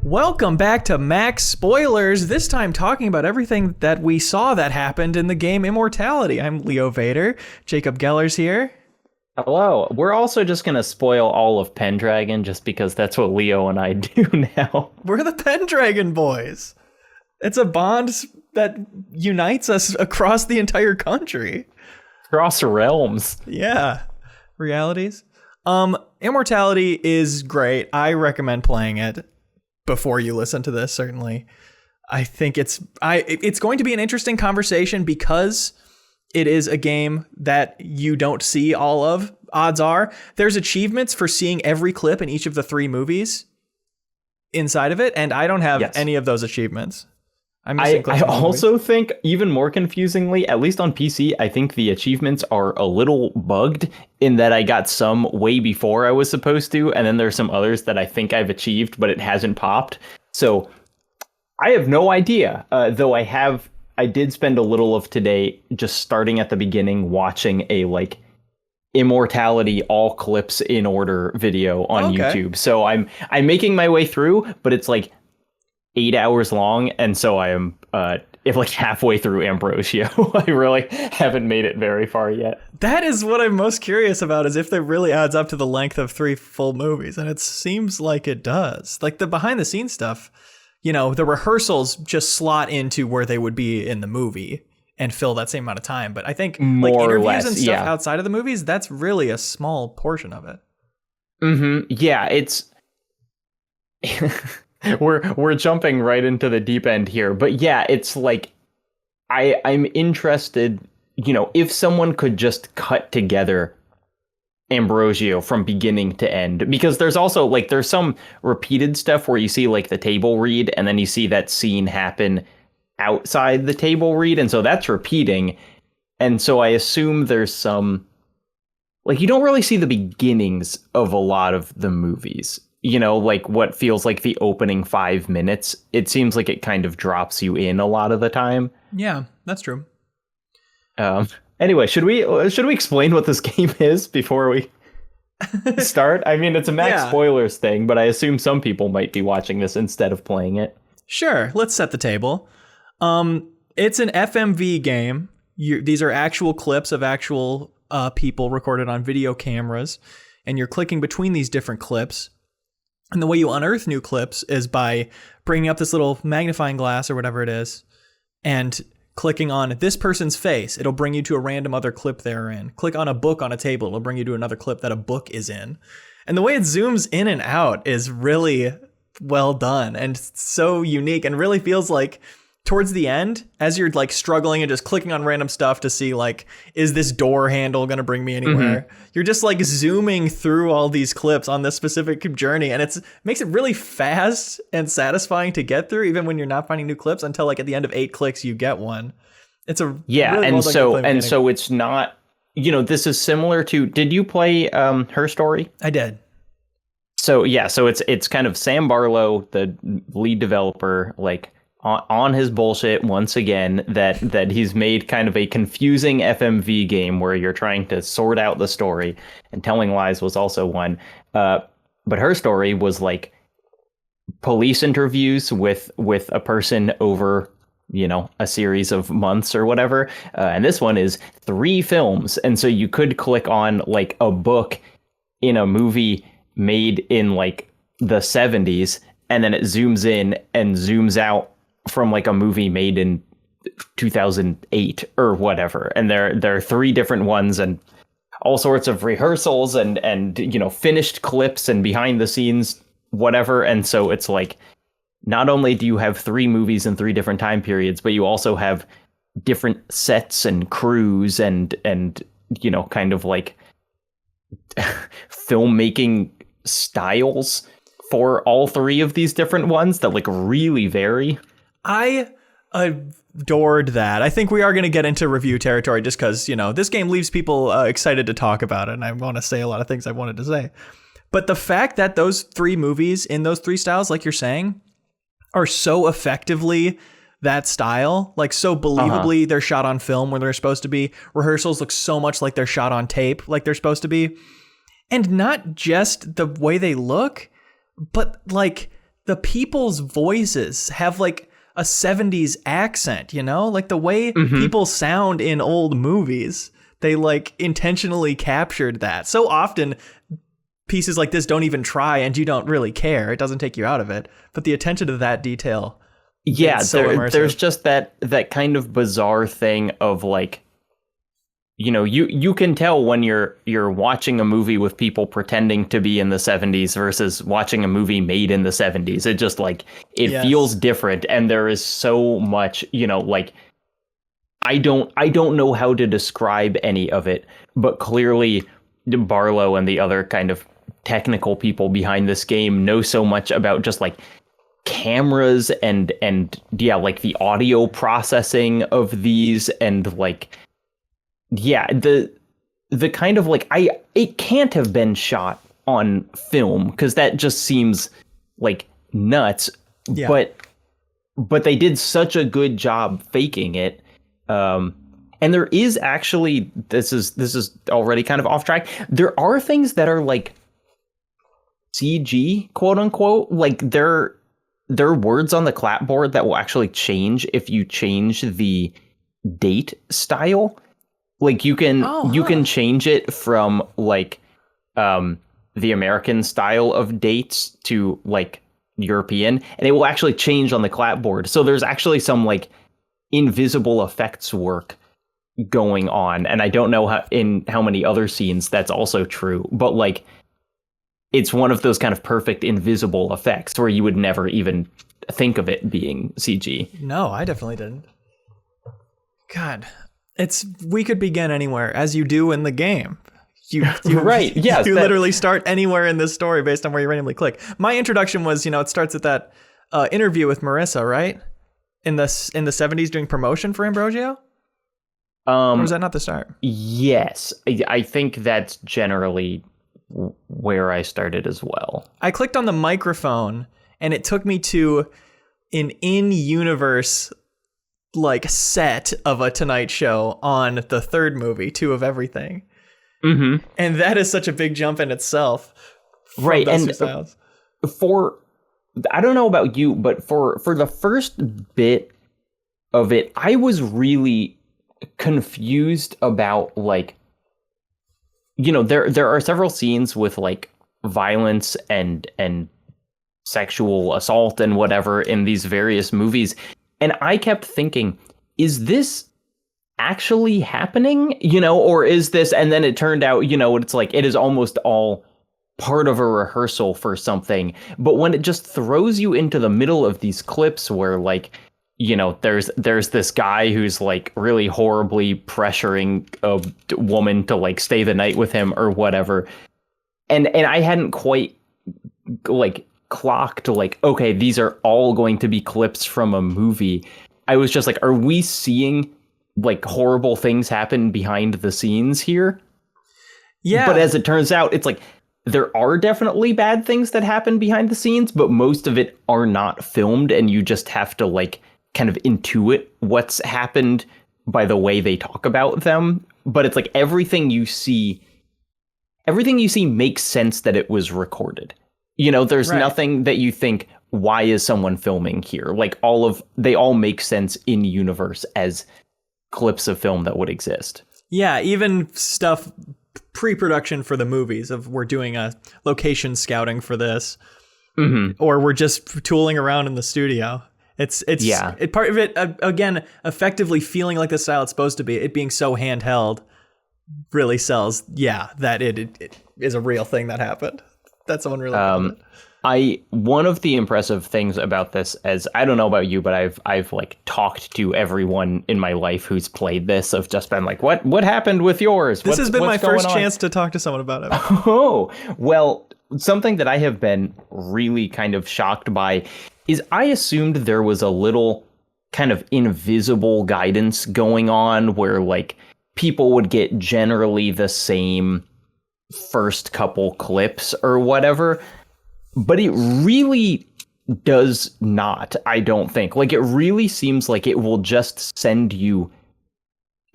Welcome back to Max Spoilers, this time talking about everything that we saw that happened in the game Immortality. I'm Leo Vader. Jacob Geller's here. Hello. We're also just going to spoil all of Pendragon just because that's what Leo and I do now. We're the Pendragon boys. It's a bond that unites us across the entire country. Cross realms. Yeah. Realities. Immortality is great. I recommend playing it before you listen to this, certainly. I think it's going to be an interesting conversation because it is a game that you don't see all of. Odds are there's achievements for seeing every clip in each of the 3 movies inside of it, and I don't have any of those achievements. I also think, even more confusingly, at least on PC, I think the achievements are a little bugged in that I got some way before I was supposed to, and then there's some others that I think I've achieved, but it hasn't popped. So I have no idea, though I did spend a little of today just starting at the beginning watching a Immortality all clips in order video on YouTube. So I'm making my way through, but it's 8 hours long, and so I am halfway through Ambrosio. I really haven't made it very far yet. That is what I'm most curious about, is if it really adds up to the length of 3 full movies, and it seems like it does. Like the behind the scenes stuff, the rehearsals just slot into where they would be in the movie and fill that same amount of time. But I think interviews and stuff outside of the movies, that's really a small portion of it. Mm-hmm. Yeah, it's We're jumping right into the deep end here, but yeah, it's I'm interested, if someone could just cut together Ambrosio from beginning to end, because there's also there's some repeated stuff where you see the table read and then you see that scene happen outside the table read, and so that's repeating, and so I assume there's some you don't really see the beginnings of a lot of the movies. What feels like the opening 5 minutes, it seems like it kind of drops you in a lot of the time. Yeah, that's true. Anyway, should we explain what this game is before we start? I mean, it's a max spoilers thing, but I assume some people might be watching this instead of playing it. Sure, let's set the table. It's an FMV game. These are actual clips of actual people recorded on video cameras, and you're clicking between these different clips. And the way you unearth new clips is by bringing up this little magnifying glass or whatever it is and clicking on this person's face. It'll bring you to a random other clip they're in. Click on a book on a table. It'll bring you to another clip that a book is in. And the way it zooms in and out is really well done and so unique, and really feels like towards the end, as you're struggling and just clicking on random stuff to see is this door handle going to bring me anywhere? Mm-hmm. You're just zooming through all these clips on this specific journey, and makes it really fast and satisfying to get through, even when you're not finding new clips, until at the end of 8 clicks you get one. It's a really so it's not, this is similar to, did you play Her Story? I did. So yeah, so it's kind of Sam Barlow, the lead developer, on his bullshit once again, that he's made kind of a confusing FMV game where you're trying to sort out the story, and Telling Lies was also one. But Her Story was police interviews with a person over, a series of months or whatever. And this one is 3 films. And so you could click on a book in a movie made in the 70s, and then it zooms in and zooms out from a movie made in 2008 or whatever, and there are 3 different ones, and all sorts of rehearsals and finished clips and behind the scenes whatever. And so it's not only do you have 3 movies in 3 different time periods, but you also have different sets and crews and kind of filmmaking styles for all 3 of these different ones that really vary. I adored that. I think we are going to get into review territory just because, this game leaves people excited to talk about it, and I want to say a lot of things I wanted to say. But the fact that those 3 movies in those 3 styles, like you're saying, are so effectively that style, so believably they're shot on film where they're supposed to be. Rehearsals look so much like they're shot on tape like they're supposed to be. And not just the way they look, but the people's voices have like a 70s accent, you know, like the way people sound in old movies. They like intentionally captured that. So often pieces like this don't even try and you don't really care. It doesn't take you out of it. But the attention to that detail. Yeah, there's just that kind of bizarre thing of like, you know, you can tell when you're watching a movie with people pretending to be in the 70s versus watching a movie made in the 70s. It just like it feels different. And there is so much, you know, like I don't know how to describe any of it, but clearly Barlow and the other kind of technical people behind this game know so much about just like cameras and like the audio processing of these and like the kind of like it can't have been shot on film because that just seems like nuts. But they did such a good job faking it. And there is actually this is already kind of off track. There are things that are like CG, quote unquote, like there are words on the clapboard that will actually change if you change the date style. Like you can change it from like the American style of dates to like European, and it will actually change on the clapboard. So there's actually some like invisible effects work going on, and I don't know how many other scenes that's also true, but like it's one of those kind of perfect invisible effects where you would never even think of it being CG. No, I definitely didn't. God, we could begin anywhere, as you do in the game. You right? Yes, you literally start anywhere in this story based on where you randomly click. My introduction was, you know, it starts at that interview with Marissa, right? In the 70s doing promotion for Ambrosio? Or was that not the start? Yes, I think that's generally where I started as well. I clicked on the microphone and it took me to an in-universe like set of a Tonight Show on the third movie, Two of Everything. Mm-hmm. And that is such a big jump in itself. Right. And I don't know about you, but for the first bit of it, I was really confused about like, you know, there are several scenes with like violence and sexual assault and whatever in these various movies. And I kept thinking, is this actually happening? You know, or is this? And then it turned out, you know, it's like it is almost all part of a rehearsal for something. But when it just throws you into the middle of these clips where like, you know, there's this guy who's like really horribly pressuring a woman to like stay the night with him or whatever. And I hadn't quite like clocked like, okay, these are all going to be clips from a movie. I was just like, are we seeing like horrible things happen behind the scenes here? Yeah. But as it turns out, it's like there are definitely bad things that happen behind the scenes, but most of it are not filmed, and you just have to like kind of intuit what's happened by the way they talk about them. But it's like everything you see makes sense that it was recorded. You know, there's nothing that you think, why is someone filming here? Like they all make sense in universe as clips of film that would exist. Yeah, even stuff pre-production for the movies of we're doing a location scouting for this, or we're just tooling around in the studio. It's part of it again, effectively feeling like the style it's supposed to be. It being so handheld really sells. Yeah, that it is a real thing that happened. That someone really called it. One of the impressive things about this, as I don't know about you, but I've like talked to everyone in my life who's played this. I've just been like, what happened with yours? This has been my first chance to talk to someone about it. Oh, well, something that I have been really kind of shocked by is I assumed there was a little kind of invisible guidance going on where like people would get generally the same first couple clips or whatever. But it really does not, I don't think. Like, it really seems like it will just send you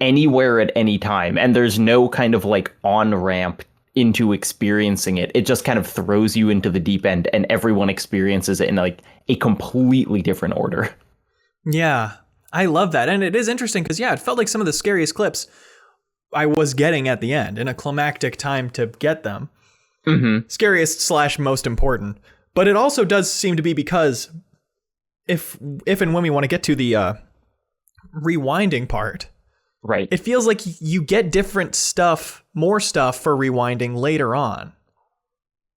anywhere at any time. And there's no kind of, like, on-ramp into experiencing it. It just kind of throws you into the deep end, and everyone experiences it in like a completely different order. Yeah, I love that. And it is interesting because, yeah, it felt like some of the scariest clips I was getting at the end in a climactic time to get them. Mm-hmm. Scariest / most important. But it also does seem to be because if and when we want to get to the rewinding part, right, it feels like you get different stuff, more stuff for rewinding later on.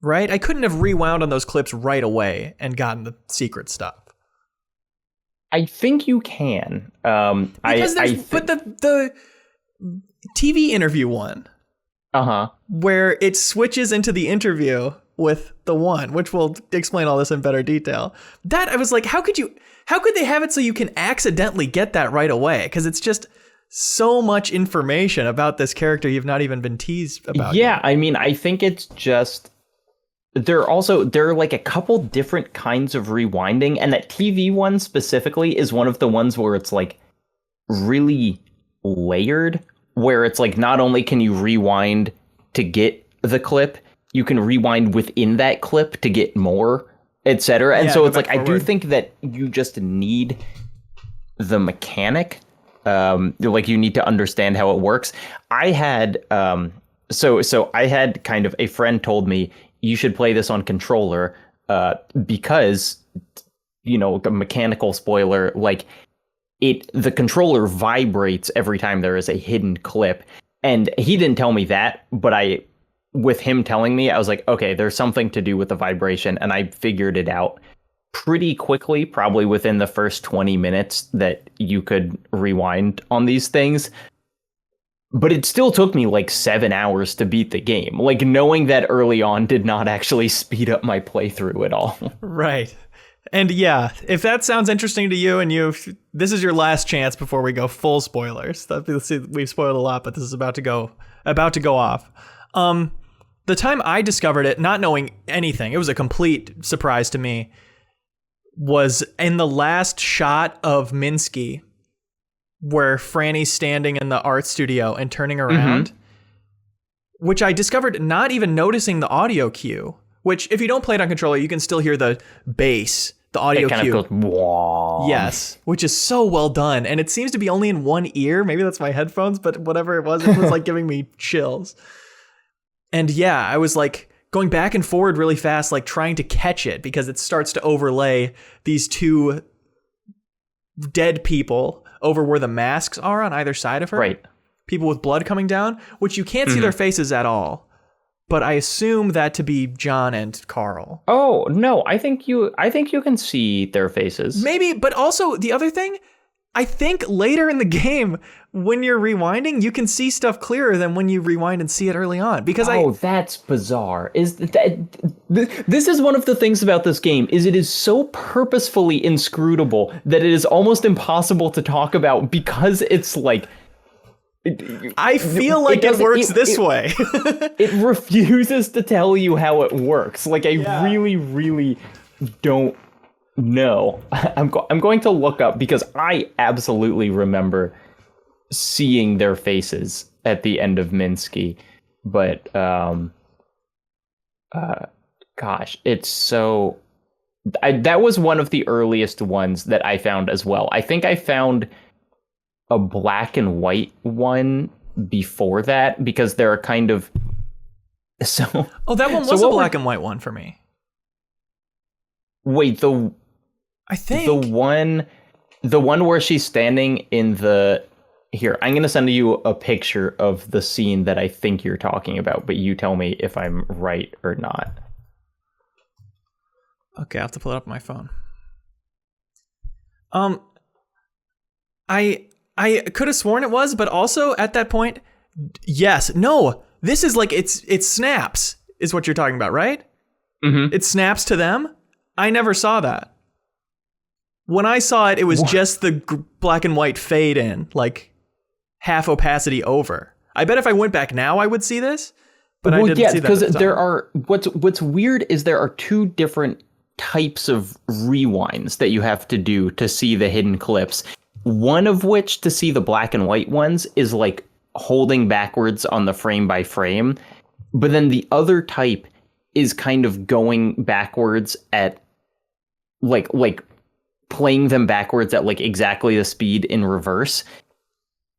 Right? I couldn't have rewound on those clips right away and gotten the secret stuff. I think you can. Because but the TV interview one, where it switches into the interview with the one, which will explain all this in better detail. That I was like, how could they have it so you can accidentally get that right away? Because it's just so much information about this character you've not even been teased about. Yeah, yet. I mean, I think it's just there are like a couple different kinds of rewinding, and that TV one specifically is one of the ones where it's like really layered, where it's like not only can you rewind to get the clip, you can rewind within that clip to get more, etc. And so it's like, forward. I do think that you just need the mechanic. Like you need to understand how it works. I had so I had kind of a friend told me you should play this on controller because, you know, the mechanical spoiler, like the controller vibrates every time there is a hidden clip. And he didn't tell me that, but with him telling me, I was like, okay, there's something to do with the vibration. And I figured it out pretty quickly, probably within the first 20 minutes that you could rewind on these things. But it still took me like 7 hours to beat the game. Like, knowing that early on did not actually speed up my playthrough at all. Right. And yeah, if that sounds interesting to you and this is your last chance before we go full spoilers. We've spoiled a lot, but this is about to go off. The time I discovered it, not knowing anything, it was a complete surprise to me, was in the last shot of Minsky, where Franny's standing in the art studio and turning around, which I discovered not even noticing the audio cue, which if you don't play it on controller, you can still hear the bass, the audio cue. It kind of goes, wah. Yes, which is so well done. And it seems to be only in one ear. Maybe that's my headphones, but whatever it was like giving me chills. And yeah, I was like going back and forward really fast, like trying to catch it because it starts to overlay these two dead people over where the masks are on either side of her. Right. People with blood coming down, which you can't see their faces at all. But I assume that to be John and Carl. Oh, no, I think you can see their faces. Maybe, but also the other thing, I think later in the game, when you're rewinding, you can see stuff clearer than when you rewind and see it early on. Because that's bizarre. This is one of the things about this game, is it is so purposefully inscrutable that it is almost impossible to talk about because it's like... I feel like it works this way. It refuses to tell you how it works. Like, I really, really don't know. I'm going to look up because I absolutely remember seeing their faces at the end of Minsky. But, gosh, it's so... that was one of the earliest ones that I found as well. I think I found a black and white one before that because there are kind of that one was a black and white one for me. Wait, I think the one where she's standing in the here, I'm gonna send you a picture of the scene that I think you're talking about, but you tell me if I'm right or not. Okay, I'll have to pull it up on my phone. I could have sworn it was, but also at that point, yes, no, this is like, it snaps is what you're talking about, right? Mm-hmm. It snaps to them. I never saw that. When I saw it, it was just the black and white fade in, like half opacity over. I bet if I went back now, I would see this, but I didn't see that. Because there are, what's weird is there are two different types of rewinds that you have to do to see the hidden clips. One of which, to see the black and white ones, is like holding backwards on the frame by frame. But then the other type is kind of going backwards at like playing them backwards at like exactly the speed in reverse.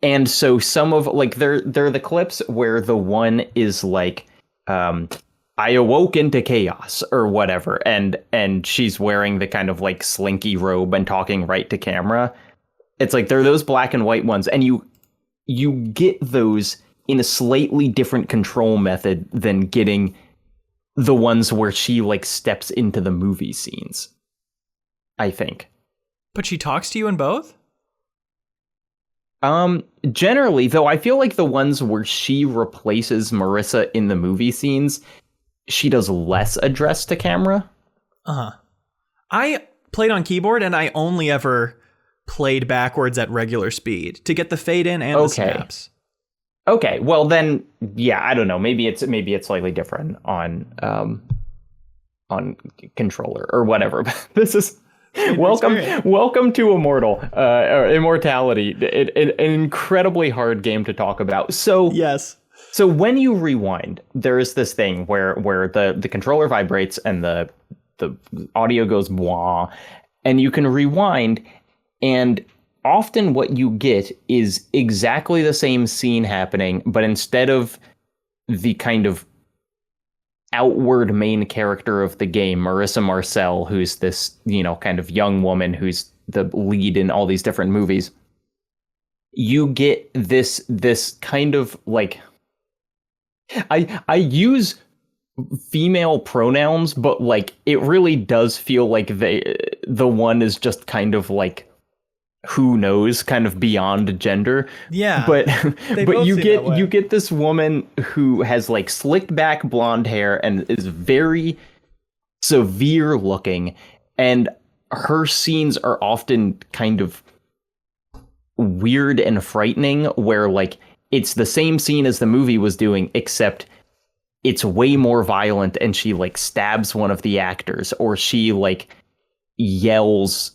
And so some of like they're the clips where the one is like I awoke into chaos or whatever, and she's wearing the kind of like slinky robe and talking right to camera. It's like they're those black and white ones, and you get those in a slightly different control method than getting the ones where she like steps into the movie scenes, I think. But she talks to you in both? Generally, though, I feel like the ones where she replaces Marissa in the movie scenes, she does less address to camera. I played on keyboard, and I only ever played backwards at regular speed to get the fade in and the snaps. Okay, well then, yeah, I don't know. Maybe it's slightly different on controller or whatever. But this is welcome to Immortality, an incredibly hard game to talk about. So yes. So when you rewind, there is this thing where the controller vibrates and the audio goes wah, and you can rewind, and often what you get is exactly the same scene happening, but instead of the kind of outward main character of the game, Marissa Marcel, who's this, kind of young woman who's the lead in all these different movies, you get this kind of like, I use female pronouns, but like it really does feel like the one is just kind of like, who knows, kind of beyond gender. Yeah. But you get this woman who has like slicked back blonde hair and is very severe looking, and her scenes are often kind of weird and frightening, where like it's the same scene as the movie was doing, except it's way more violent, and she like stabs one of the actors, or she like yells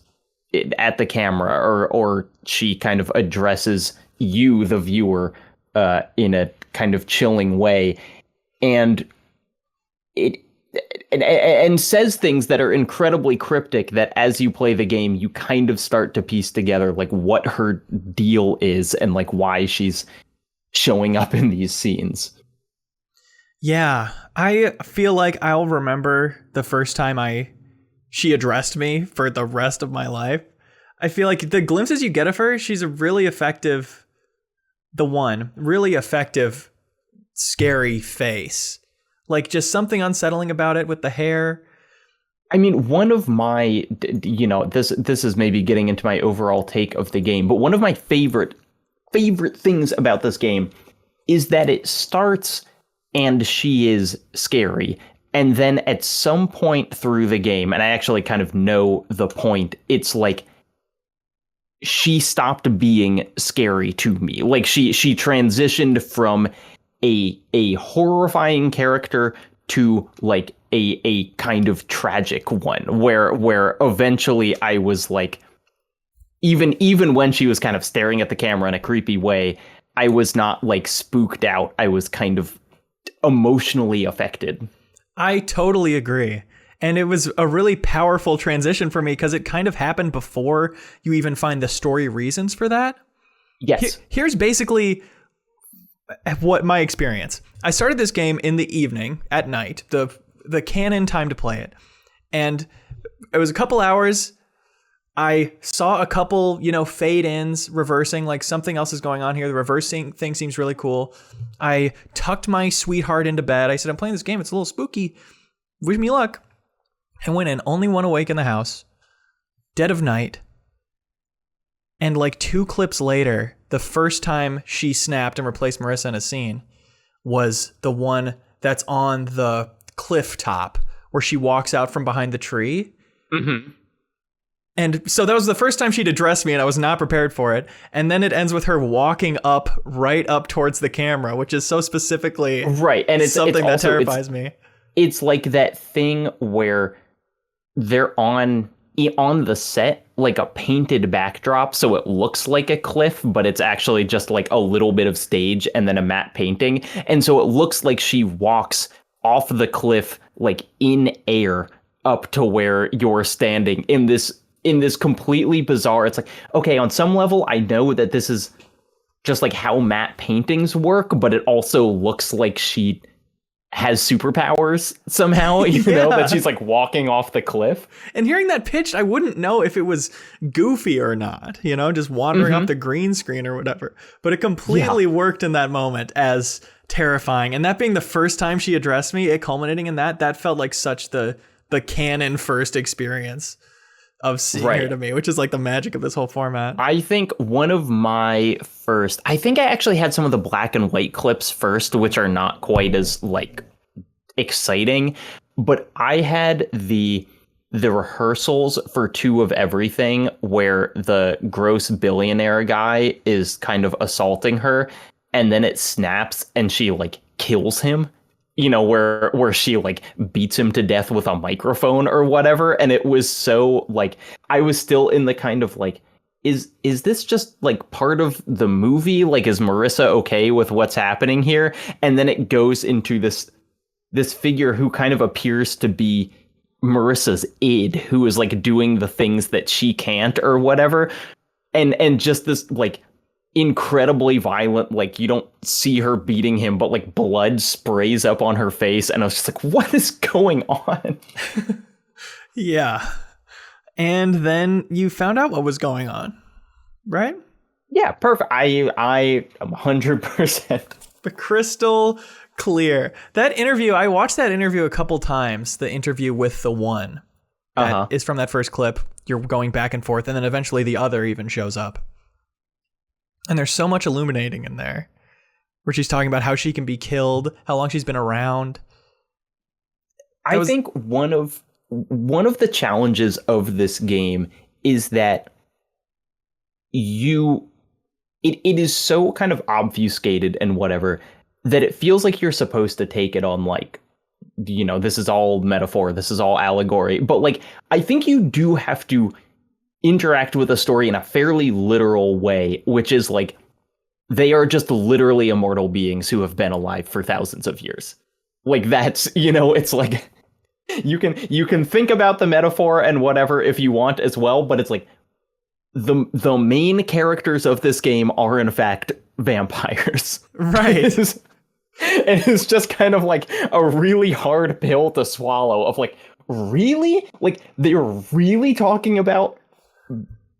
at the camera, or she kind of addresses you, the viewer, in a kind of chilling way, and and says things that are incredibly cryptic, that as you play the game you kind of start to piece together like what her deal is and like why she's showing up in these scenes. Yeah, I feel like I'll remember the first time she addressed me for the rest of my life. I feel like the glimpses you get of her, she's a really effective, really effective, scary face. Like just something unsettling about it with the hair. I mean, one of my, this is maybe getting into my overall take of the game, but one of my favorite things about this game is that it starts and she is scary. And then at some point through the game, and I actually kind of know the point, it's like she stopped being scary to me. Like she transitioned from a horrifying character to like a kind of tragic one, where eventually I was like, even when she was kind of staring at the camera in a creepy way, I was not like spooked out. I was kind of emotionally affected. I totally agree. And it was a really powerful transition for me because it kind of happened before you even find the story reasons for that. Yes. Here's basically what my experience. I started this game in the evening at night, the canon time to play it. And it was a couple hours. I saw a couple, fade ins reversing, like something else is going on here. The reversing thing seems really cool. I tucked my sweetheart into bed. I said, I'm playing this game. It's a little spooky. Wish me luck. I went in, only one awake in the house, dead of night. And like 2 clips later, the first time she snapped and replaced Marissa in a scene was the one that's on the cliff top where she walks out from behind the tree. Mm-hmm. And so that was the first time she'd addressed me, and I was not prepared for it. And then it ends with her walking right up towards the camera, which is so specifically right. And it's something that also, terrifies me. It's like that thing where they're on on the set like a painted backdrop, so it looks like a cliff, but it's actually just like a little bit of stage and then a matte painting. And so it looks like she walks off the cliff like in air up to where you're standing in this completely bizarre. It's like, okay, on some level I know that this is just like how matte paintings work, but it also looks like she has superpowers somehow, even though that she's like walking off the cliff. And hearing that pitched, I wouldn't know if it was goofy or not, just wandering up the green screen or whatever. But it completely worked in that moment as terrifying. And that being the first time she addressed me, it culminating in that felt like such the canon first experience of seeing her to me, which is like the magic of this whole format. I think one of my first, I think I actually had some of the black and white clips first, which are not quite as like exciting, but I had the rehearsals for Two of Everything where the gross billionaire guy is kind of assaulting her and then it snaps and she like kills him. Where she like beats him to death with a microphone or whatever. And it was so like, I was still in the kind of like, is this just like part of the movie? Like, is Marissa okay with what's happening here? And then it goes into this figure who kind of appears to be Marissa's id, who is like doing the things that she can't or whatever. And just this like incredibly violent, like you don't see her beating him, but like blood sprays up on her face, and I was just like, what is going on? Yeah. And then you found out what was going on, right? Yeah, perfect. I am 100%. The crystal clear. That interview, I watched that interview a couple times, the interview with the one that is from that first clip. You're going back and forth, and then eventually the other even shows up. And there's so much illuminating in there where she's talking about how she can be killed, how long she's been around. I think one of the challenges of this game is that it is so kind of obfuscated and whatever that it feels like you're supposed to take it on like, this is all metaphor, this is all allegory. But like, I think you do have to interact with a story in a fairly literal way, which is like they are just literally immortal beings who have been alive for thousands of years. Like that's, it's like you can think about the metaphor and whatever if you want as well, but it's like the main characters of this game are in fact vampires. Right. And it's just kind of like a really hard pill to swallow of like, really? Like they're really talking about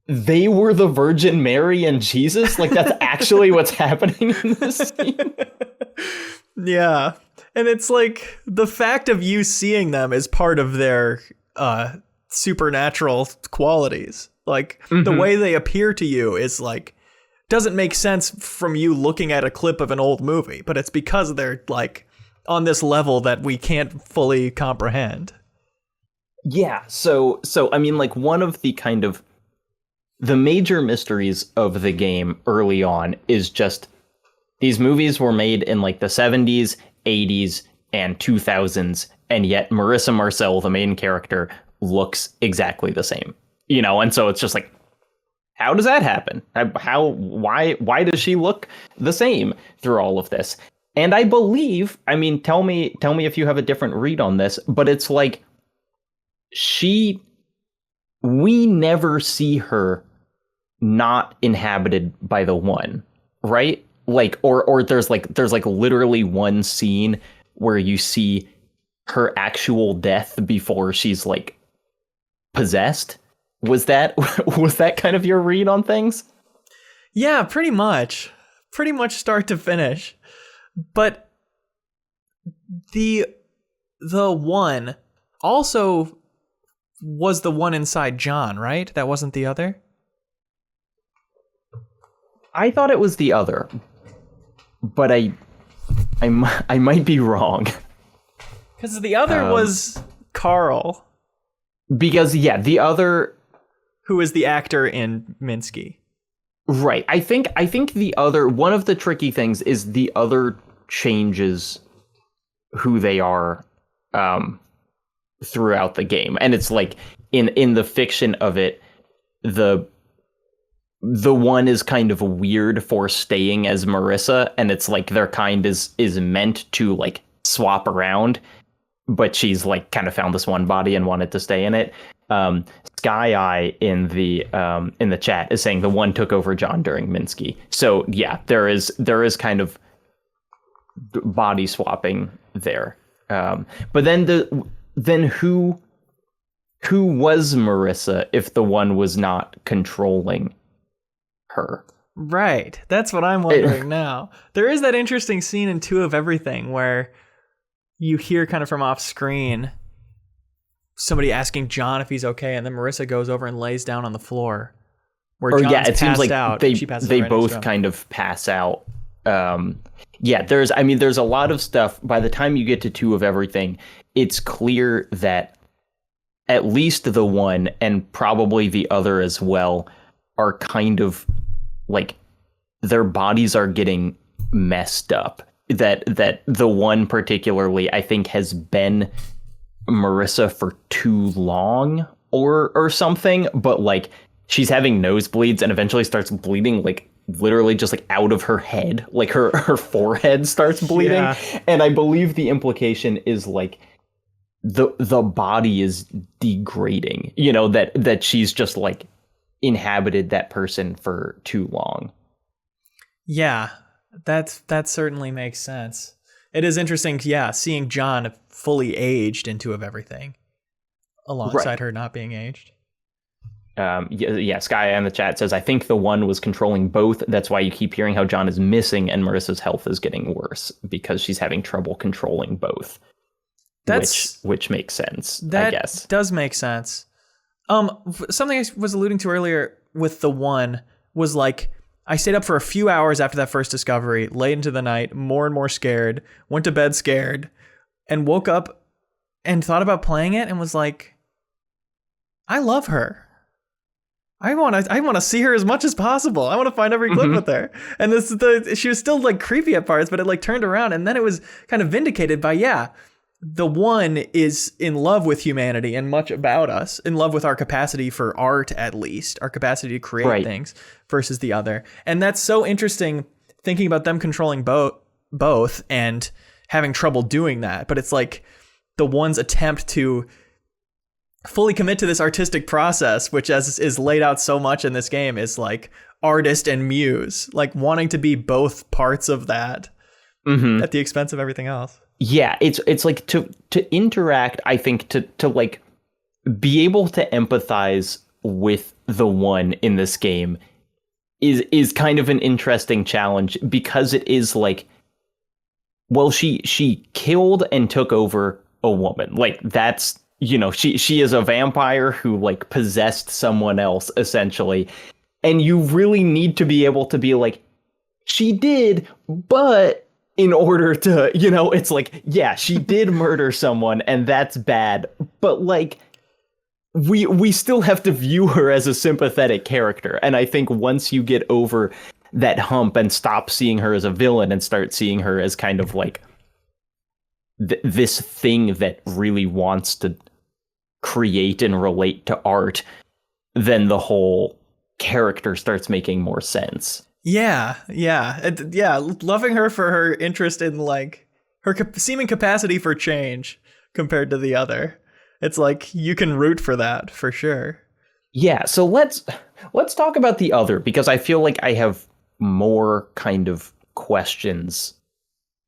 they were the Virgin Mary and Jesus? Like, that's actually what's happening in this scene? Yeah. And it's like, the fact of you seeing them is part of their supernatural qualities. Like, the way they appear to you is like, doesn't make sense from you looking at a clip of an old movie, but it's because they're like on this level that we can't fully comprehend. Yeah. So I mean, like one of the kind of the major mysteries of the game early on is just these movies were made in like the 70s, 80s, and 2000s, and yet Marissa Marcel, the main character, looks exactly the same. And so it's just like, how does that happen? Why does she look the same through all of this? And I believe, I mean, tell me if you have a different read on this, but it's like we never see her not inhabited by the one, right? Like, or there's like literally one scene where you see her actual death before she's like possessed. Was that kind of your read on things? Yeah, pretty much start to finish. But the one also was the one inside John, right? That wasn't the other? I thought it was the other, but I might be wrong. Because the other was Carl. Because, yeah, the other... Who is the actor in Minsky. Right. I think the other... One of the tricky things is the other changes who they are throughout the game. And it's like, in the fiction of it, the one is kind of weird for staying as Marissa, and it's like their kind is meant to like swap around, but she's like kind of found this one body and wanted to stay in it. Sky Eye in the chat is saying the one took over John during Minsky. So yeah, there is kind of body swapping there. But then who was Marissa if the one was not controlling her? Right. That's what I'm wondering now. There is that interesting scene in Two of Everything where you hear kind of from off screen somebody asking John if he's okay, and then Marissa goes over and lays down on the floor where John's it seems like out. They both kind of pass out. There's a lot of stuff. By the time you get to Two of Everything, it's clear that at least the one, and probably the other as well, are kind of like their bodies are getting messed up. That the one particularly, I think, has been Marissa for too long or something, but like she's having nosebleeds and eventually starts bleeding like literally just like out of her head, like her forehead starts bleeding. Yeah. And I believe the implication is like the body is degrading, you know, that she's just like inhabited that person for too long. Yeah, that certainly makes sense. It is interesting, yeah, seeing John fully aged in Two of Everything alongside her not being aged. Sky in the chat says, I think the one was controlling both. That's why you keep hearing how John is missing and Marissa's health is getting worse, because she's having trouble controlling both. Which makes sense, I guess. That does make sense. Something I was alluding to earlier with the one was like, I stayed up for a few hours after that first discovery, late into the night, more and more scared, went to bed scared, and woke up and thought about playing it and was like, I love her. I want to see her as much as possible. I want to find every clip with her. And she was still like creepy at parts, but it like turned around, and then it was kind of vindicated by, the one is in love with humanity and much about us, in love with our capacity for art, at least our capacity to create things, versus the other. And that's so interesting thinking about them controlling both and having trouble doing that. But it's like the one's attempt to fully commit to this artistic process, which as is laid out so much in this game, is like artist and muse, like wanting to be both parts of that at the expense of everything else. Yeah, it's like to interact, I think, to like be able to empathize with the one in this game is kind of an interesting challenge, because it is like, well, she killed and took over a woman. Like, that's, you know, she is a vampire who like possessed someone else, essentially. And you really need to be able to be like, she did, but in order to, you know, it's like, yeah, she did murder someone and that's bad, but like we still have to view her as a sympathetic character. And I think once you get over that hump and stop seeing her as a villain and start seeing her as kind of like this thing that really wants to create and relate to art, then the whole character starts making more sense. Yeah. Loving her for her interest in like her seeming capacity for change compared to the other. It's like you can root for that for sure. Yeah. So let's talk about the other, because I feel like I have more kind of questions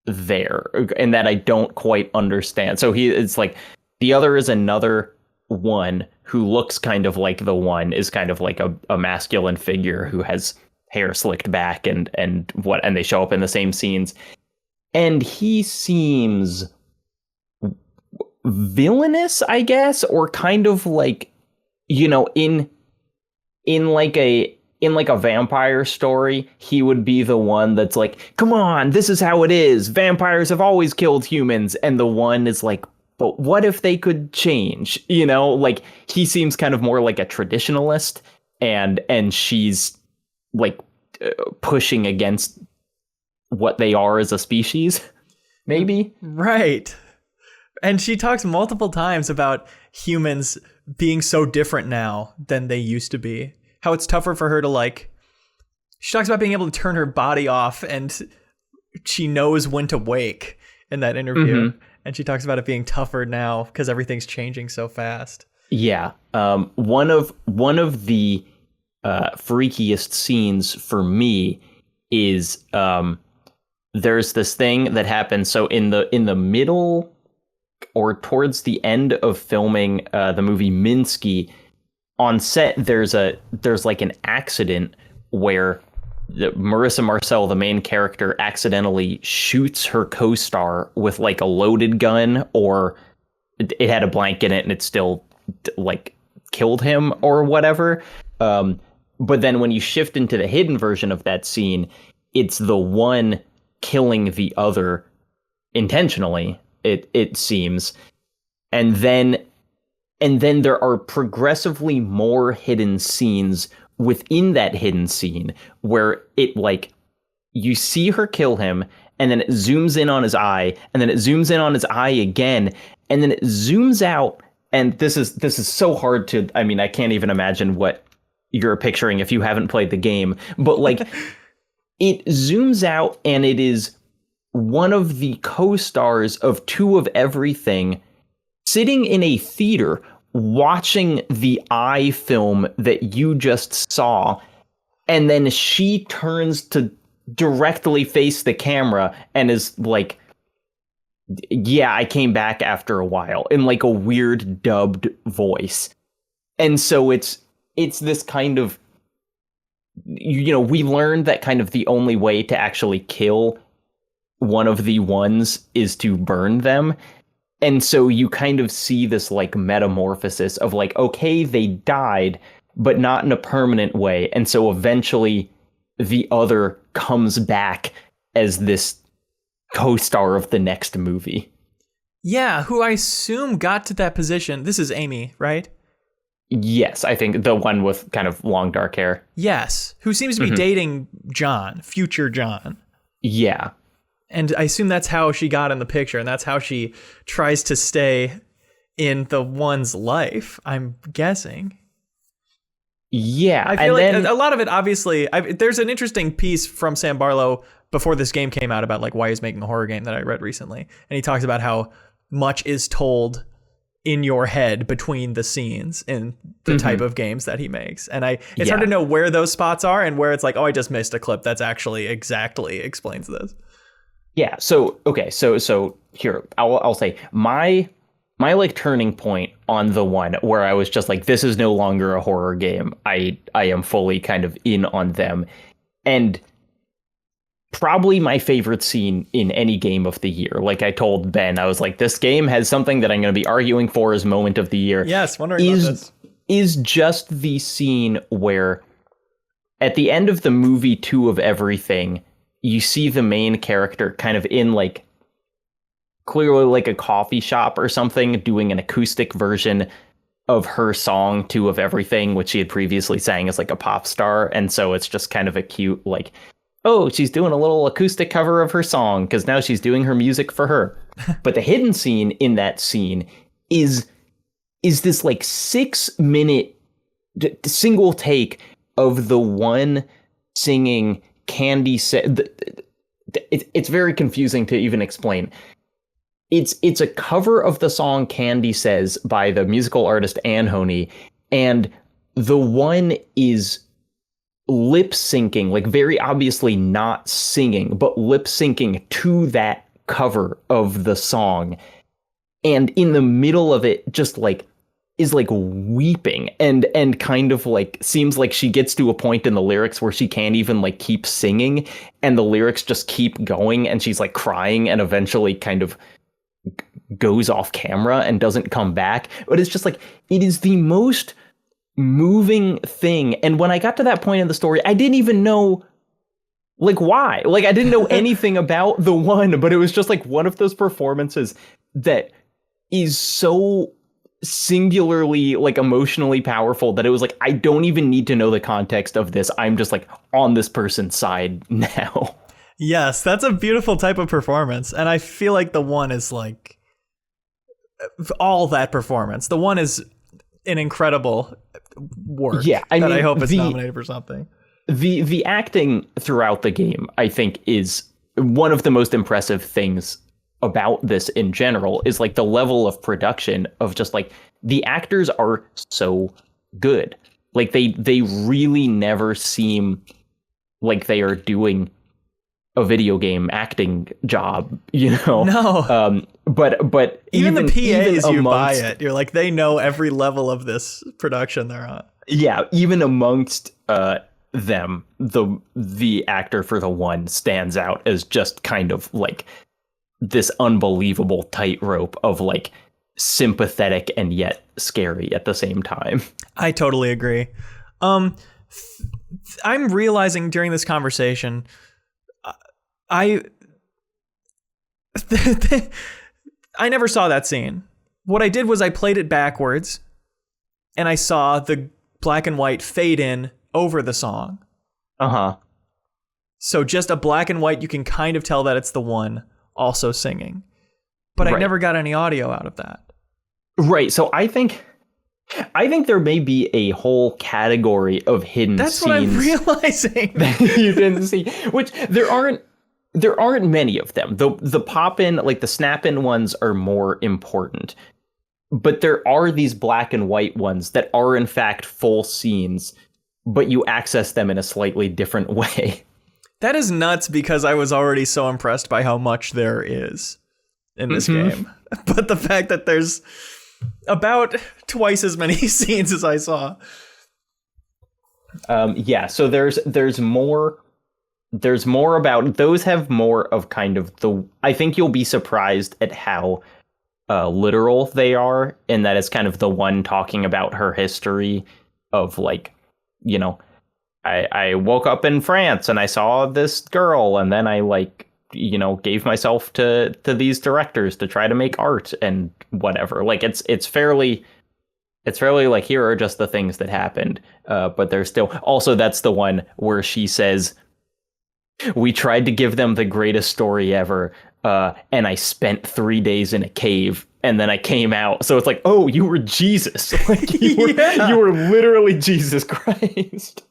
there and that I don't quite understand. So it's like the other is another one who looks kind of like the one, is kind of like a masculine figure who has hair slicked back and they show up in the same scenes, and he seems villainous, I guess, or kind of like, you know, in like a vampire story, he would be the one that's like, come on, this is how it is, vampires have always killed humans, and the one is like, but what if they could change, you know? Like, he seems kind of more like a traditionalist, and she's like pushing against what they are as a species, maybe. Right. And she talks multiple times about humans being so different now than they used to be. How it's tougher for her to like, she talks about being able to turn her body off and she knows when to wake in that interview. Mm-hmm. And she talks about it being tougher now because everything's changing so fast. Yeah. One of the freakiest scenes for me is there's this thing that happens. So in the middle or towards the end of filming the movie Minsky, on set there's like an accident where Marissa Marcel, the main character, accidentally shoots her co-star with like a loaded gun, or it had a blank in it and it still like killed him or whatever. But then when you shift into the hidden version of that scene, it's the one killing the other intentionally, it seems. And then there are progressively more hidden scenes within that hidden scene where it like you see her kill him, and then it zooms in on his eye, and then it zooms in on his eye again, and then it zooms out. And this is so hard to, I mean, I can't even imagine what you're picturing if you haven't played the game, but like it zooms out and it is one of the co-stars of Two of Everything sitting in a theater watching the eye film that you just saw. And then she turns to directly face the camera and is like, yeah, I came back after a while, in like a weird dubbed voice. And so it's this kind of, you know, we learned that kind of the only way to actually kill one of the ones is to burn them. And so you kind of see this like metamorphosis of like, okay, they died, but not in a permanent way. And so eventually the other comes back as this co-star of the next movie. Yeah, who I assume got to that position. This is Amy, right? Yes, I think the one with kind of long dark hair. Yes, who seems to be dating John, future John. Yeah. And I assume that's how she got in the picture, and that's how she tries to stay in the one's life, I'm guessing. Yeah. I feel like a lot of it, obviously, there's an interesting piece from Sam Barlow before this game came out about like why he's making a horror game that I read recently. And he talks about how much is told in your head between the scenes in the type of games that he makes. And it's hard to know where those spots are and where it's like, oh, I just missed a clip that's actually exactly explains this. Yeah. So, okay. So here, I'll say my like turning point on the one where I was just like, this is no longer a horror game. I am fully kind of in on them. And probably my favorite scene in any game of the year. Like I told Ben, I was like, this game has something that I'm going to be arguing for as moment of the year. Yes, wondering about this. Is just the scene where at the end of the movie Two of Everything, you see the main character kind of in like clearly like a coffee shop or something doing an acoustic version of her song Two of Everything, which she had previously sang as like a pop star. And so it's just kind of a cute like, oh, she's doing a little acoustic cover of her song because now she's doing her music for her. But the hidden scene in that scene is this like 6-minute single take of the one singing Candy said. It's very confusing to even explain. It's a cover of the song Candy Says by the musical artist Anne Honey, and the one is lip syncing, like very obviously not singing, but lip syncing to that cover of the song. And in the middle of it, just like is like weeping and kind of like seems like she gets to a point in the lyrics where she can't even like keep singing and the lyrics just keep going and she's like crying and eventually kind of goes off camera and doesn't come back. But it's just like, it is the most moving thing. And when I got to that point in the story, I didn't even know like why. Like I didn't know anything about the one, but it was just like one of those performances that is so singularly like emotionally powerful that it was like, I don't even need to know the context of this. I'm just like on this person's side now. Yes, that's a beautiful type of performance. And I feel like the one is like all that performance. The one is an incredible work. Yeah, I mean, I hope it's nominated for something. The acting throughout the game, I think, is one of the most impressive things about this in general, is like the level of production of just like the actors are so good. Like they really never seem like they are doing a video game acting job, you know? No. But even the PAs, you buy amongst, it. You're like, they know every level of this production they're on. Yeah, even amongst them, the actor for the one stands out as just kind of like this unbelievable tightrope of like sympathetic and yet scary at the same time. I totally agree. I'm realizing during this conversation, I never saw that scene. What I did was I played it backwards, and I saw the black and white fade in over the song. Uh-huh. So just a black and white, you can kind of tell that it's the one also singing. But I never got any audio out of that. Right. So I think there may be a whole category of hidden scenes. That's what I'm realizing. That you didn't see, which there aren't many of them. The pop-in, like the snap-in ones are more important. But there are these black and white ones that are in fact full scenes, but you access them in a slightly different way. That is nuts, because I was already so impressed by how much there is in this game. But the fact that there's about twice as many scenes as I saw. Yeah, so there's more about those, have more of kind of I think you'll be surprised at how literal they are, in that it's kind of the one talking about her history of like, you know, I woke up in France and I saw this girl, and then I like, you know, gave myself to these directors to try to make art and whatever. Like it's fairly like, here are just the things that happened. But there's still also, that's the one where she says, we tried to give them the greatest story ever. And I spent 3 days in a cave, and then I came out. So it's like, oh, you were Jesus. Like you were literally Jesus Christ.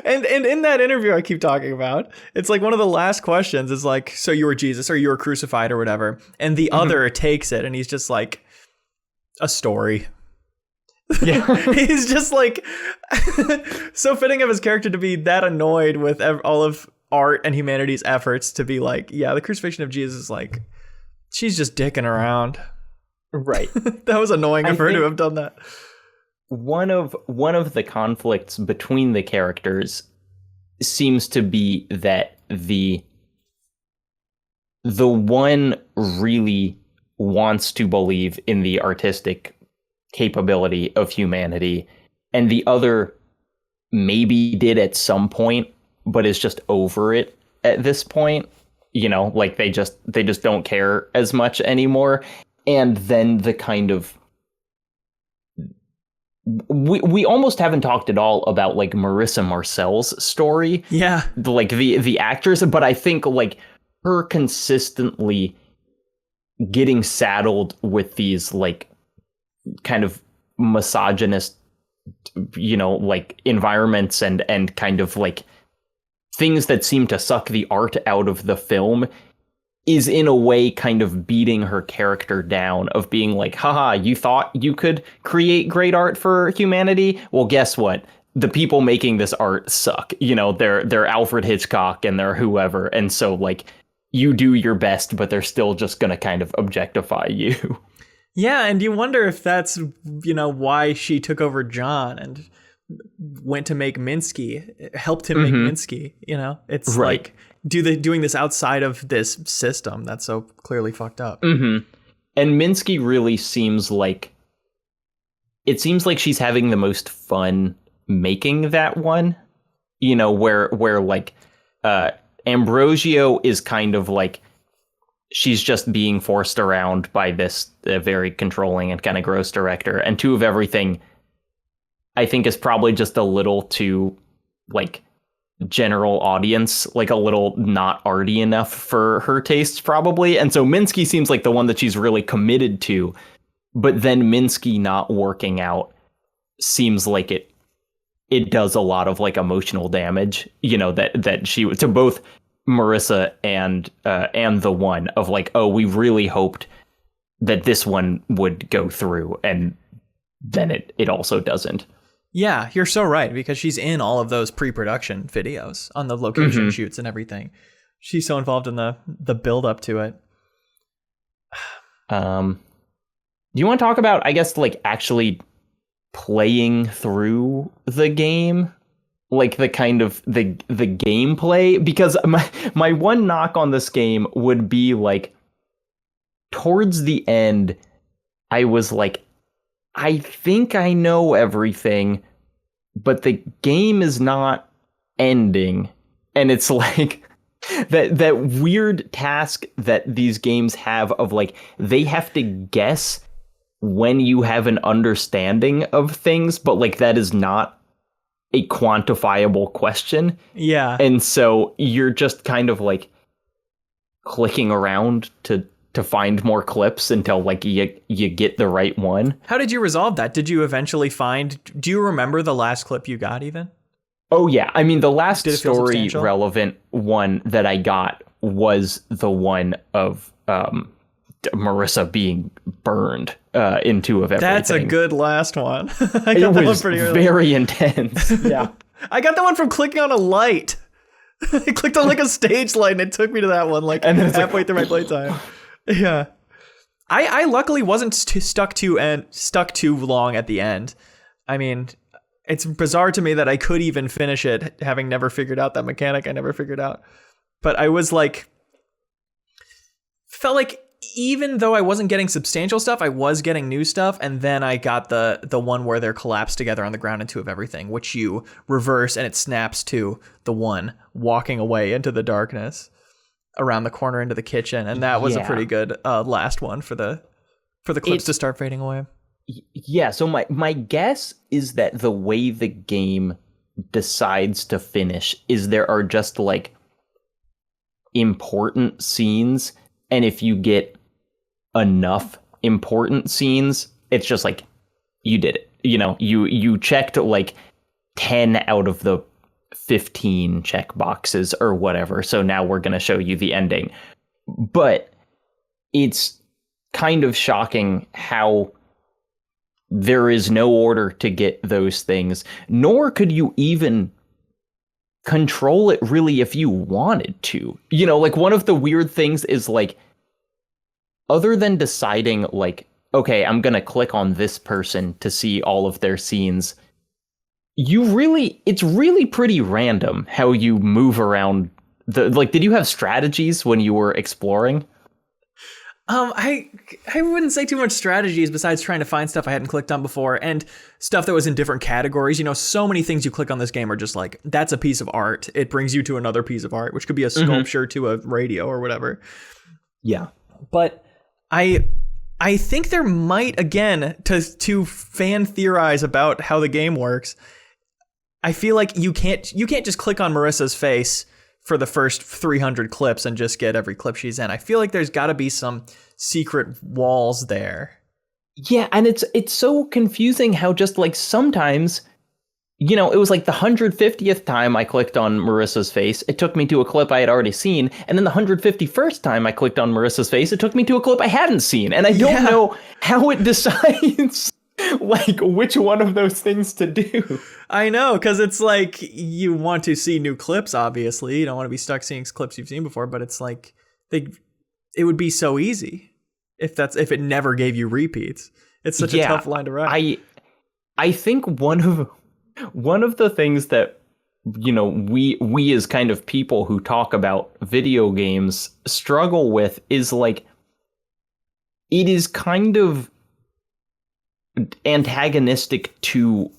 and in that interview I keep talking about, it's like one of the last questions is like, so you were Jesus, or you were crucified, or whatever. And the other takes it, and he's just like, a story. Yeah. He's just like, so fitting of his character to be that annoyed with all of art and humanity's efforts to be like, yeah, the crucifixion of Jesus is like, she's just dicking around. Right. That was annoying of her to have done that. One of the conflicts between the characters seems to be that the one really wants to believe in the artistic capability of humanity, and the other maybe did at some point, but is just over it at this point. You know, like they just don't care as much anymore. And then the kind of, we almost haven't talked at all about like Marissa Marcel's story. Yeah. Like the actress, but I think like her consistently getting saddled with these like kind of misogynist, you know, like environments and kind of like things that seem to suck the art out of the film is in a way kind of beating her character down, of being like, haha, you thought you could create great art for humanity? Well, guess what? The people making this art suck. You know, they're Alfred Hitchcock and they're whoever. And so like, you do your best, but they're still just going to kind of objectify you. Yeah, and you wonder if that's, you know, why she took over John and went to make Minsky, helped him make Minsky, you know? It's right. Like, doing this outside of this system that's so clearly fucked up. And Minsky really seems like, it seems like she's having the most fun making that one, you know, where like Ambrosio is kind of like, she's just being forced around by this very controlling and kind of gross director. And Two of Everything, I think, is probably just a little too like general audience, like a little not arty enough for her tastes probably. And so Minsky seems like the one that she's really committed to, but then Minsky not working out seems like it does a lot of like emotional damage, you know, that she to both Marissa and the one of like, oh, we really hoped that this one would go through, and then it also doesn't. Yeah, you're so right, because she's in all of those pre-production videos on the location shoots and everything. She's so involved in the build up to it. Do you want to talk about, I guess, like actually playing through the game? Like the kind of the gameplay? Because my one knock on this game would be like towards the end, I was like, I think I know everything, but the game is not ending. And it's like that weird task that these games have of like, they have to guess when you have an understanding of things, but like that is not a quantifiable question. Yeah. And so you're just kind of like clicking around to find more clips until like you get the right one. How did you resolve that? Did you eventually do you remember the last clip you got even? Oh yeah, I mean the last story relevant one that I got was the one of Marissa being burned in two of everything. That's a good last one. I got that one pretty early. Very intense. Yeah. I got that one from clicking on a light. I clicked on like a stage light and it took me to that one like and halfway through my playtime. Yeah. I luckily wasn't stuck too long at the end. I mean, it's bizarre to me that I could even finish it having never figured out that mechanic I never figured out. But I was like, felt like even though I wasn't getting substantial stuff, I was getting new stuff. And then I got the one where they're collapsed together on the ground in two of everything, which you reverse and it snaps to the one walking away into the darkness around the corner into the kitchen. And that was a pretty good last one for the clips to start fading away. Yeah. So my guess is that the way the game decides to finish is there are just like important scenes. And if you get enough important scenes, it's just like, you did it. You know, you checked like 10 out of the 15 check boxes or whatever. So now we're going to show you the ending. But it's kind of shocking how there is no order to get those things, nor could you even control it really if you wanted to. You know, like one of the weird things is like, other than deciding like, okay, I'm going to click on this person to see all of their scenes, it's really pretty random how you move around did you have strategies when you were exploring? I wouldn't say too much strategies besides trying to find stuff I hadn't clicked on before and stuff that was in different categories. You know, so many things you click on this game are just like, that's a piece of art. It brings you to another piece of art, which could be a sculpture to a radio or whatever. Yeah. But I think there might, again, to fan theorize about how the game works, I feel like you can't just click on Marissa's face for the first 300 clips and just get every clip she's in. I feel like there's got to be some secret walls there. Yeah, and it's so confusing how just like sometimes, you know, it was like the 150th time I clicked on Marissa's face, it took me to a clip I had already seen, and then the 151st time I clicked on Marissa's face, it took me to a clip I hadn't seen, and I don't know how it decides like which one of those things to do. I know, because it's like you want to see new clips, obviously. You don't want to be stuck seeing clips you've seen before, but it's like it would be so easy if it never gave you repeats. It's such a tough line to write. I think one of the things that, you know, we as kind of people who talk about video games struggle with is like, it is kind of antagonistic to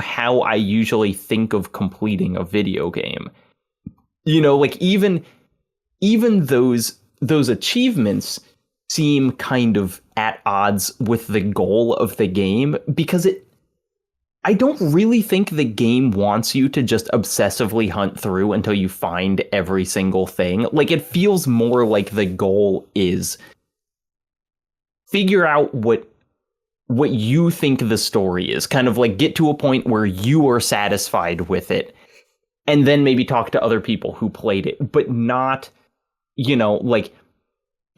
how I usually think of completing a video game. You know, like even those achievements seem kind of at odds with the goal of the game, because I don't really think the game wants you to just obsessively hunt through until you find every single thing. Like, it feels more like the goal is figure out what what you think the story is, kind of like get to a point where you are satisfied with it, and then maybe talk to other people who played it, but not, like,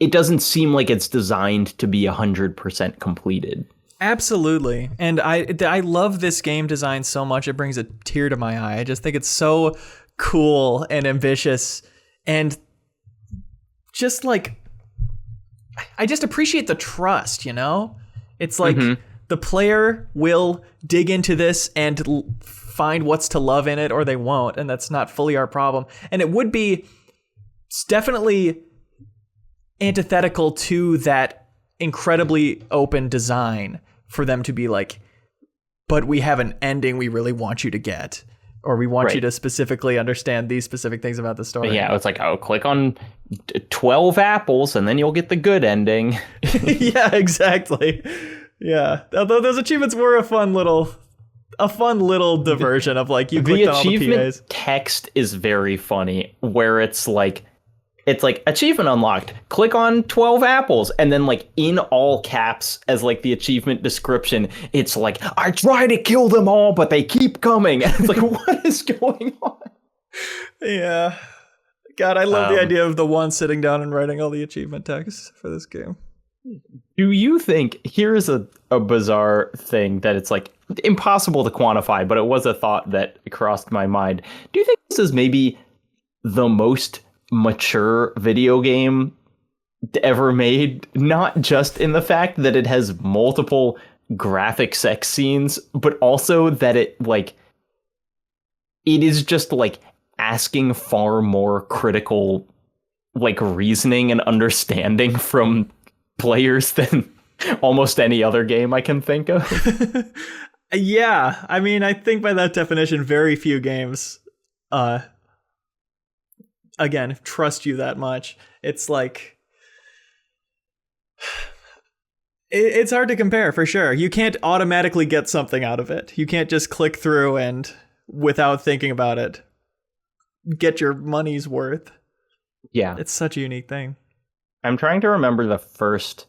it doesn't seem like it's designed to be 100% completed. Absolutely. And I love this game design so much, it brings a tear to my eye. I just think it's so cool and ambitious, and just like, I just appreciate the trust, It's like the player will dig into this and find what's to love in it, or they won't, and that's not fully our problem. And it would be definitely antithetical to that incredibly open design for them to be like, but we have an ending we really want you to get, or we want you to specifically understand these specific things about the story. Yeah, it's like, click on 12 apples and then you'll get the good ending. Yeah, exactly. Yeah, although those achievements were a fun little diversion of like, you clicked on all the PAs. Text is very funny, where it's like achievement unlocked, click on 12 apples, and then like in all caps as like the achievement description, it's like, I try to kill them all but they keep coming. And it's like, what is going on? Yeah, God, I love the idea of the one sitting down and writing all the achievement texts for this game. Do you think, here's a bizarre thing that it's like impossible to quantify, but it was a thought that crossed my mind. Do you think this is maybe the most mature video game ever made? Not just in the fact that it has multiple graphic sex scenes, but also that it is just like asking far more critical like reasoning and understanding from players than almost any other game I can think of. Yeah, I mean, I think by that definition, very few games again trust you that much. It's like, it's hard to compare for sure. You can't automatically get something out of it. You can't just click through and without thinking about it get your money's worth. Yeah, it's such a unique thing. I'm trying to remember the first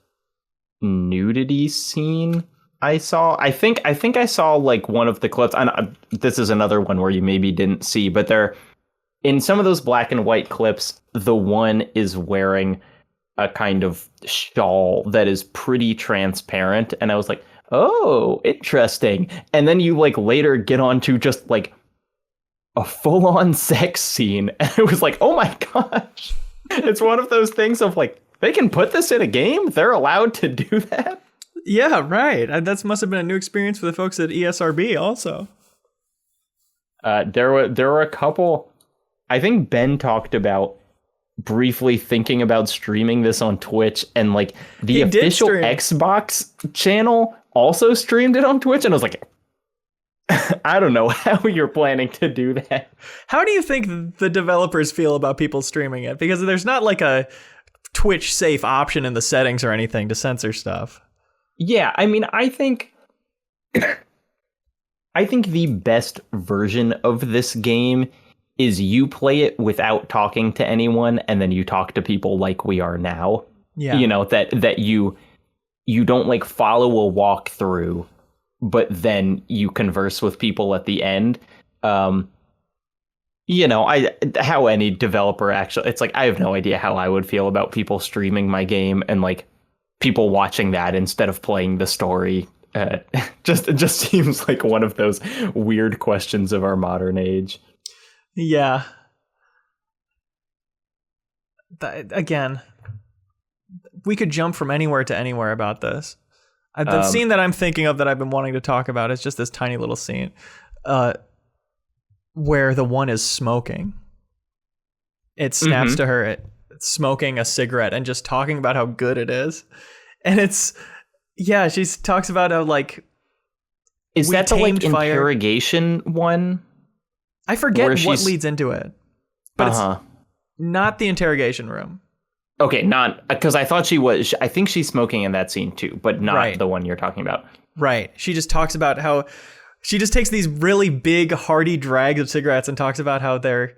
nudity scene I saw. I think I saw like one of the clips. And this is another one where you maybe didn't see, but they're in some of those black and white clips. The one is wearing a kind of shawl that is pretty transparent, and I was like, oh, interesting. And then you like later get onto just like a full-on sex scene, and it was like, oh my gosh. It's one of those things of like, they can put this in a game? They're allowed to do that? Yeah, right. That must have been a new experience for the folks at ESRB also. There were a couple. I think Ben talked about briefly thinking about streaming this on Twitch, and like the official Xbox channel also streamed it on Twitch, and I was like, I don't know how you're planning to do that. How do you think the developers feel about people streaming it? Because there's not like a Twitch safe option in the settings or anything to censor stuff. Yeah, I mean, I think the best version of this game is you play it without talking to anyone, and then you talk to people like we are now. Yeah. You know, that you don't like follow a walkthrough, but then you converse with people at the end. You know, how any developer actually, it's like, I have no idea how I would feel about people streaming my game and like people watching that instead of playing the story. It just seems like one of those weird questions of our modern age. Yeah. Again, we could jump from anywhere to anywhere about this. The scene that I'm thinking of that I've been wanting to talk about is just this tiny little scene where the one is smoking. It snaps to her smoking a cigarette and just talking about how good it is. And it's, yeah, she talks about how like, is that the like interrogation one? I forget what leads into it, but it's not the interrogation room. Okay, not because I thought she was. I think she's smoking in that scene too, but not the one you're talking about. Right. She just talks about how she just takes these really big, hearty drags of cigarettes and talks about how they're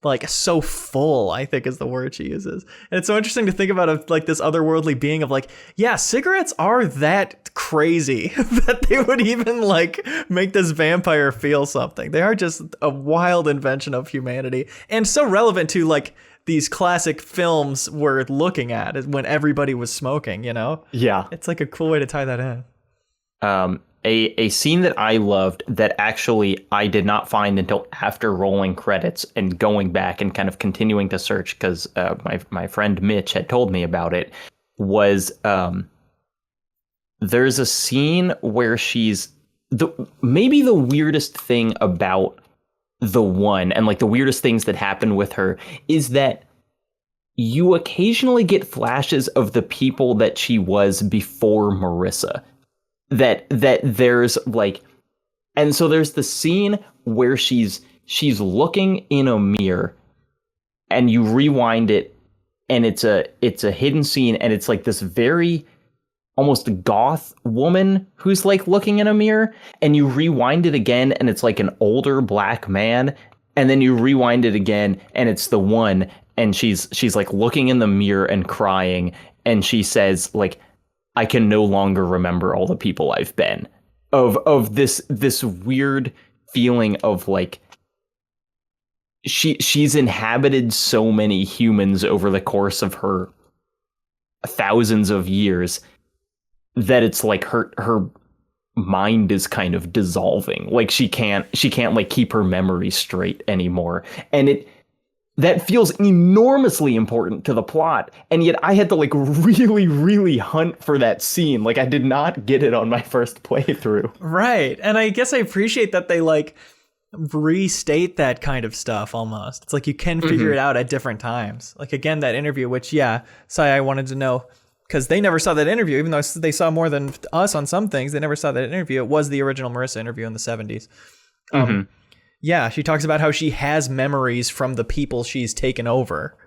like so full, I think is the word she uses. And it's so interesting to think about of like this otherworldly being of like, yeah, cigarettes are that crazy that they would even like make this vampire feel something. They are just a wild invention of humanity and so relevant to like these classic films we're looking at when everybody was smoking, you know? Yeah. It's like a cool way to tie that in. A scene that I loved that actually I did not find until after rolling credits and going back and kind of continuing to search because my friend Mitch had told me about it was there's a scene where she's maybe the weirdest thing about the one and like the weirdest things that happen with her is that you occasionally get flashes of the people that she was before Marissa. That there's like, and so there's the scene where she's looking in a mirror and you rewind it and it's a hidden scene and it's like this very almost goth woman who's like looking in a mirror and you rewind it again and it's like an older black man and then you rewind it again and it's the one and she's like looking in the mirror and crying and she says like, I can no longer remember all the people I've been of this weird feeling of like she's inhabited so many humans over the course of her thousands of years that it's like her mind is kind of dissolving. Like she can't like keep her memory straight anymore. And that feels enormously important to the plot. And yet I had to like really, really hunt for that scene. Like I did not get it on my first playthrough. Right. And I guess I appreciate that they like restate that kind of stuff almost. It's like you can figure it out at different times. Like again, that interview, which I wanted to know because they never saw that interview, even though they saw more than us on some things. They never saw that interview. It was the original Marissa interview in the 70s. Yeah, she talks about how she has memories from the people she's taken over.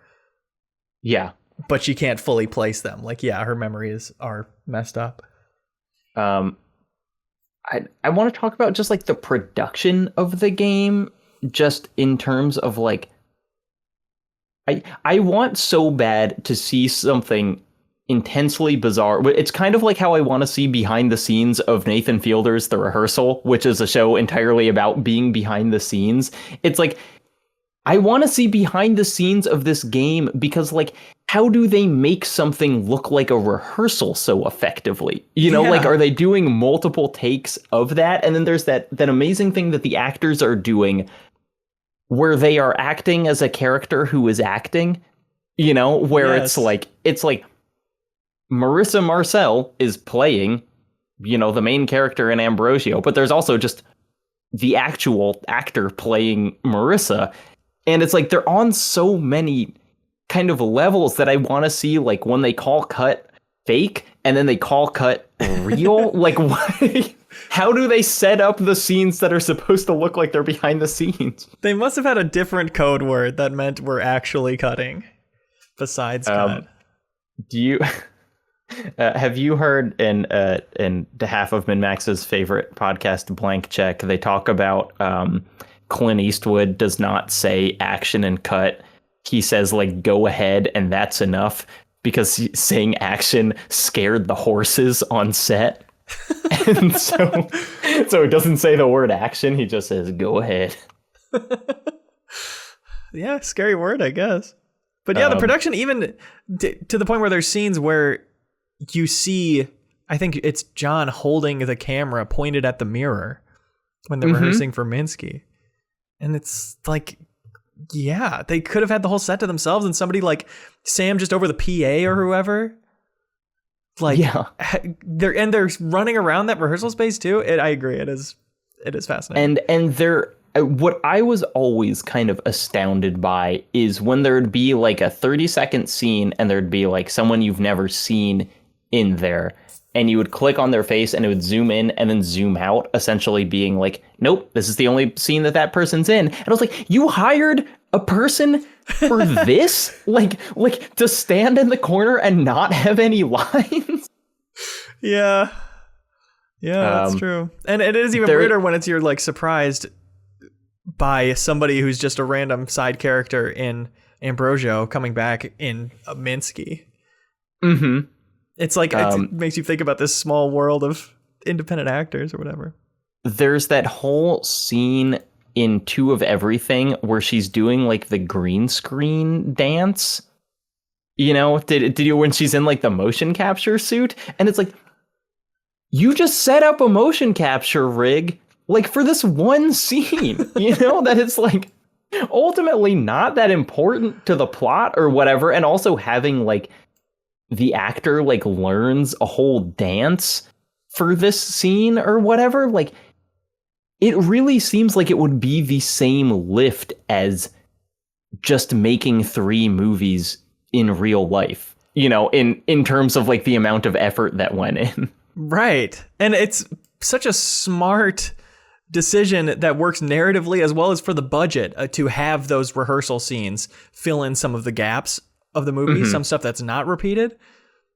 Yeah. But she can't fully place them. Like, yeah, her memories are messed up. I want to talk about just like the production of the game, just in terms of like, I want so bad to see something intensely bizarre. It's kind of like how I want to see behind the scenes of Nathan Fielder's The Rehearsal, which is a show entirely about being behind the scenes. It's like, I want to see behind the scenes of this game because like, how do they make something look like a rehearsal so effectively? You know, like, are they doing multiple takes of that? And then there's that amazing thing that the actors are doing where they are acting as a character who is acting, you know, where it's like Marissa Marcel is playing, you know, the main character in Ambrosio, but there's also just the actual actor playing Marissa. And it's like they're on so many kind of levels that I want to see, like when they call cut fake and then they call cut real. Like, what? How do they set up the scenes that are supposed to look like they're behind the scenes? They must have had a different code word that meant we're actually cutting besides cut. Do you... have you heard in behalf of Min-Max's favorite podcast, Blank Check, they talk about Clint Eastwood does not say action and cut. He says like go ahead and that's enough because saying action scared the horses on set. And so it doesn't say the word action. He just says go ahead. Yeah, scary word, I guess. But yeah, the production even to the point where there's scenes where you see, I think it's John holding the camera pointed at the mirror when they're rehearsing for Minsky. And it's like, yeah, they could have had the whole set to themselves and somebody like Sam just over the PA or whoever. Like, they're running around that rehearsal space too. I agree. It is fascinating. And they're, what I was always kind of astounded by is when there'd be like a 30-second scene and there'd be like someone you've never seen in there and you would click on their face and it would zoom in and then zoom out, essentially being like, nope, this is the only scene that person's in. And I was like, you hired a person for this? like to stand in the corner and not have any lines? Yeah, that's true. And it is even weirder when it's you're like surprised by somebody who's just a random side character in Ambrosio coming back in Minsky. Mm-hmm. It's like it makes you think about this small world of independent actors or whatever. There's that whole scene in Two of Everything where she's doing like the green screen dance. You know, did you, when she's in like the motion capture suit, and it's like, you just set up a motion capture rig like for this one scene, you know, that it's like ultimately not that important to the plot or whatever. And also having like the actor like learns a whole dance for this scene or whatever. Like, it really seems like it would be the same lift as just making 3 movies in real life, you know, in terms of like the amount of effort that went in. Right. And it's such a smart decision that works narratively as well as for the budget to have those rehearsal scenes fill in some of the gaps of the movie, some stuff that's not repeated.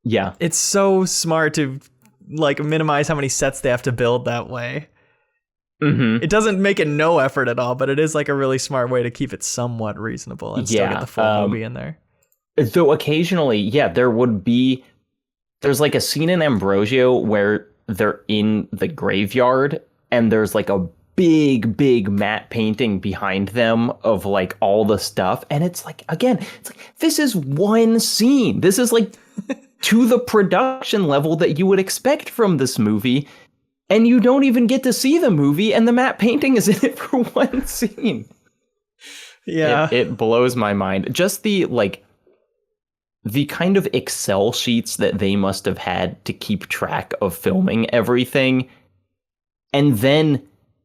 Yeah. It's so smart to like minimize how many sets they have to build that way. It doesn't make it no effort at all, but it is like a really smart way to keep it somewhat reasonable and still get the full movie in there. Though occasionally, there's like a scene in Ambrosio where they're in the graveyard and there's like a big matte painting behind them of like all the stuff. And it's like, again, it's like, this is one scene. This is like to the production level that you would expect from this movie. And you don't even get to see the movie, and the matte painting is in it for one scene. Yeah. It blows my mind. Just the kind of Excel sheets that they must have had to keep track of filming everything. And then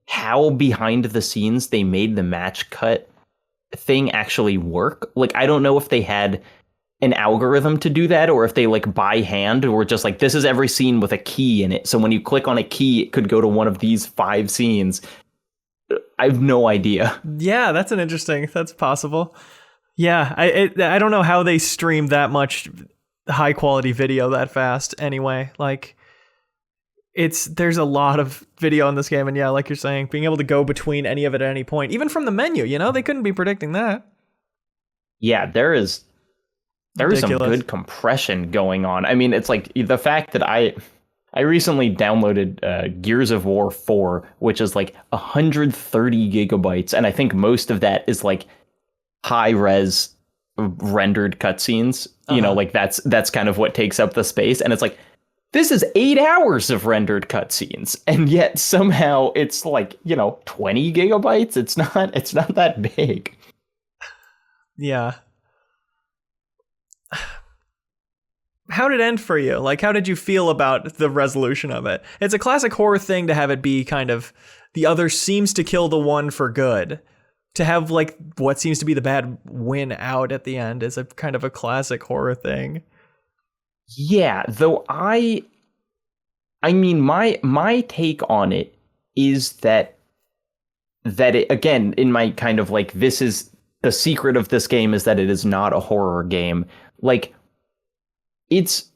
how behind the scenes they made the match cut thing actually work. Like, I don't know if they had an algorithm to do that, or if they like by hand or just like, this is every scene with a key in it, so when you click on a key it could go to one of these 5 scenes. I have no idea. Yeah, that's possible. Yeah, I don't know how they stream that much high quality video that fast anyway. Like, there's a lot of video in this game, and yeah, like you're saying, being able to go between any of it at any point, even from the menu, you know, they couldn't be predicting that. Yeah, there's some good compression going on. I mean, it's like the fact that I recently downloaded Gears of War 4, which is like 130 gigabytes. And I think most of that is like high res rendered cutscenes. You know, like that's kind of what takes up the space. And it's like, this is 8 hours of rendered cutscenes. And yet somehow it's like, you know, 20 gigabytes. It's not that big. Yeah. How did it end for you? Like, how did you feel about the resolution of it? It's a classic horror thing to have it be kind of the other seems to kill the one for good. To have like what seems to be the bad win out at the end is a kind of a classic horror thing. Yeah, though I mean my take on it is that it, again, in my kind of like, this is the secret of this game is that it is not a horror game. Like, it's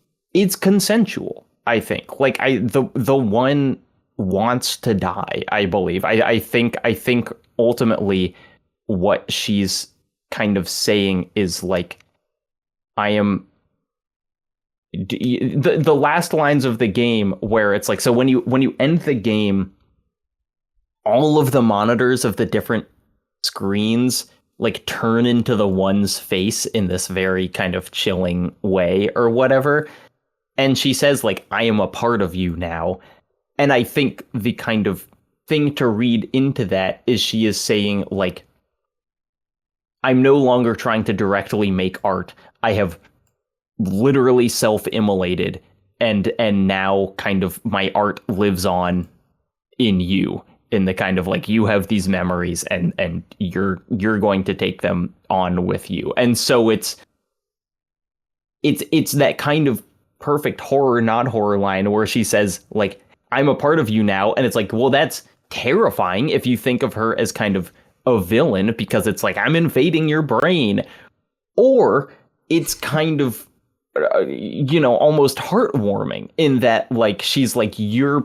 consensual, I think. Like, the one wants to die, I believe. I think ultimately what she's kind of saying is like, I am the last lines of the game where it's like, so when you end the game, all of the monitors of the different screens like turn into the one's face in this very kind of chilling way or whatever. And she says like, I am a part of you now. And I think the kind of thing to read into that is she is saying like, I'm no longer trying to directly make art. I have literally self-immolated and now kind of my art lives on in you. In the kind of like, you have these memories and you're going to take them on with you. And so it's that kind of perfect horror, not horror line where she says like, I'm a part of you now. And it's like, well, that's terrifying if you think of her as kind of a villain, because it's like, I'm invading your brain. Or it's kind of, you know, almost heartwarming in that like, she's like, you're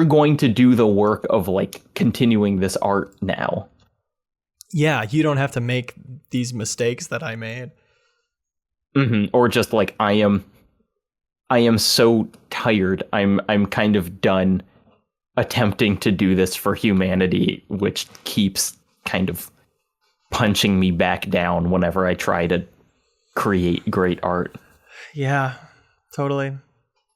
going to do the work of like continuing this art now. Yeah, you don't have to make these mistakes that I made. Or just like, I am so tired. I'm kind of done attempting to do this for humanity, which keeps kind of punching me back down whenever I try to create great art. Yeah, totally.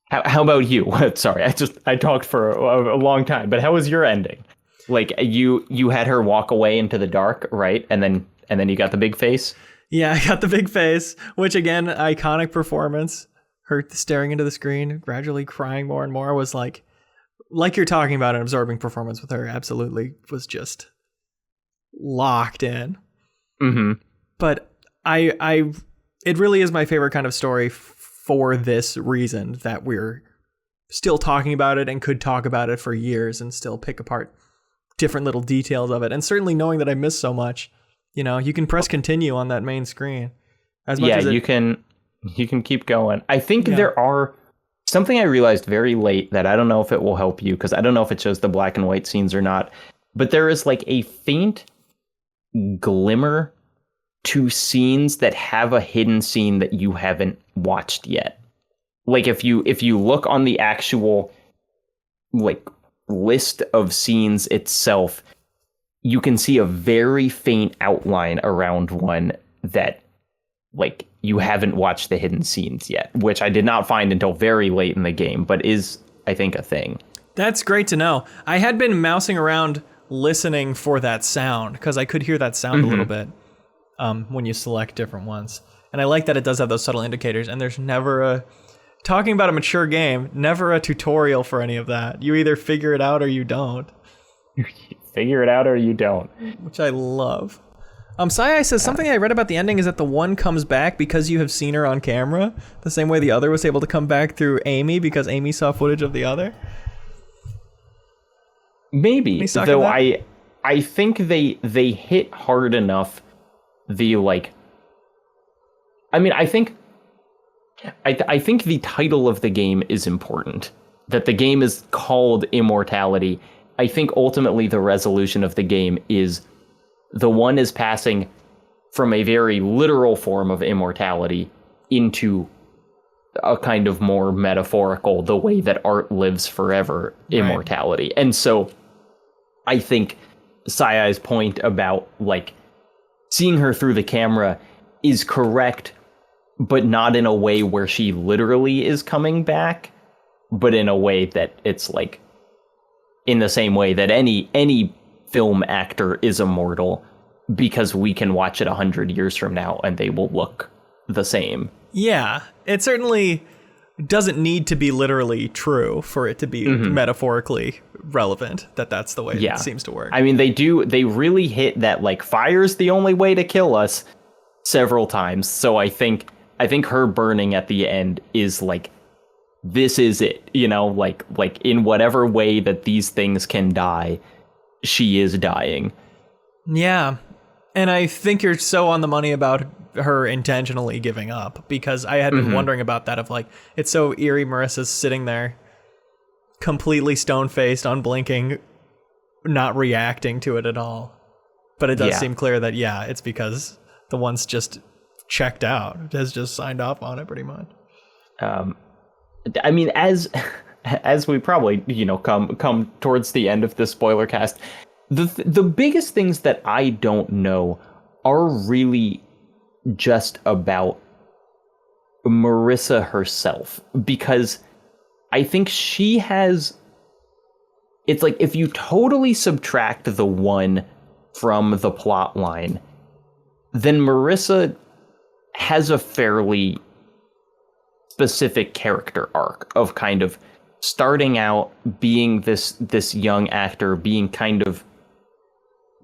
How about you? Sorry, I talked for a long time, but how was your ending? Like, you had her walk away into the dark, right? And then you got the big face? Yeah, I got the big face, which again, iconic performance. Her staring into the screen, gradually crying more and more, was like you're talking about, an absorbing performance with her. Absolutely was just locked in. Mm-hmm. But it really is my favorite kind of story for this reason, that we're still talking about it and could talk about it for years and still pick apart different little details of it. And certainly knowing that I missed so much, you can press continue on that main screen. As much as you can keep going. I think there are something I realized very late that I don't know if it will help you, because I don't know if it shows the black and white scenes or not, but there is like a faint glimmer to scenes that have a hidden scene that you haven't watched yet. Like if you look on the actual like list of scenes itself, you can see a very faint outline around one that like you haven't watched the hidden scenes yet, which I did not find until very late in the game, but is, I think, a thing. That's great to know. I had been mousing around listening for that sound, because I could hear that sound a little bit when you select different ones. And I like that it does have those subtle indicators, and there's never talking about a mature game, never a tutorial for any of that. You either figure it out or you don't. Figure it out or you don't. Which I love. Sai says something I read about the ending is that the one comes back because you have seen her on camera, the same way the other was able to come back through Amy because Amy saw footage of the other. Maybe, though I think they hit hard enough the like. I mean, I think the title of the game is important. That the game is called Immortality. I think ultimately the resolution of the game is the one is passing from a very literal form of immortality into a kind of more metaphorical, the way that art lives forever, immortality. Right. And so I think Sayai's point about like seeing her through the camera is correct, but not in a way where she literally is coming back, but in a way that it's like in the same way that any film actor is immortal, because we can watch it 100 years from now and they will look the same. Yeah, it certainly doesn't need to be literally true for it to be metaphorically relevant. That's the way it seems to work. I mean, they really hit that like fire's the only way to kill us several times. So I think her burning at the end is like, this is it, like in whatever way that these things can die, she is dying. Yeah. And I think you're so on the money about her intentionally giving up, because I had been wondering about that, of like, it's so eerie. Marissa's sitting there completely stone-faced, unblinking, not reacting to it at all. But it does seem clear that, it's because the one's just checked out, has just signed off on it pretty much. I mean, as we probably, come towards the end of this spoiler cast, the biggest things that I don't know are really just about Marissa herself, because I think she has, it's like if you totally subtract the one from the plot line, then Marissa has a fairly specific character arc of kind of starting out being this young actor, being kind of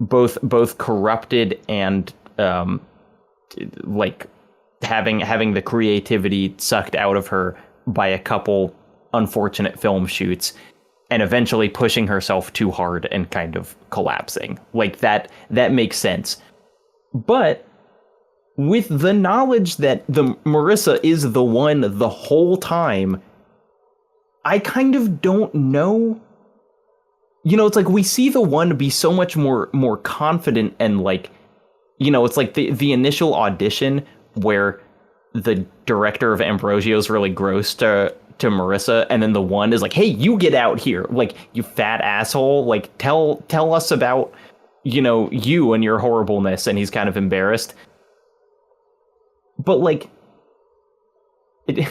both corrupted and like having the creativity sucked out of her by a couple unfortunate film shoots, and eventually pushing herself too hard and kind of collapsing. Like that makes sense. But with the knowledge that the Marissa is the one the whole time, I kind of don't know. It's like we see the one be so much more confident and like it's like the initial audition where the director of Ambrosio's really gross to Marissa, and then the one is like, hey, you get out here, like, you fat asshole, like, tell us about, you and your horribleness, and he's kind of embarrassed. But like, do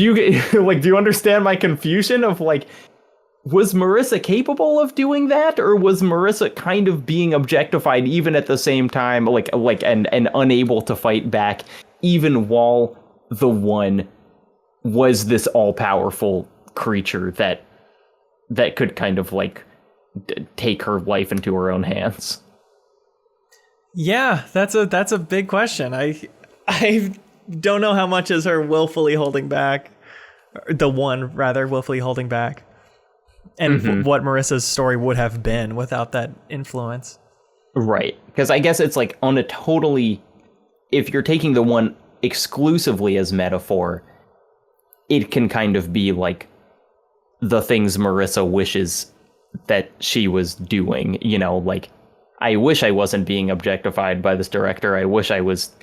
you understand my confusion of like, was Marissa capable of doing that, or was Marissa kind of being objectified even at the same time, and unable to fight back, even while the one was this all-powerful creature that could kind of like take her life into her own hands? Yeah, that's a big question. I don't know how much is her willfully holding back, the one rather willfully holding back, and what Marissa's story would have been without that influence. Right, because I guess it's like on a totally, if you're taking the one exclusively as metaphor, it can kind of be like the things Marissa wishes that she was doing, like, I wish I wasn't being objectified by this director. I wish I was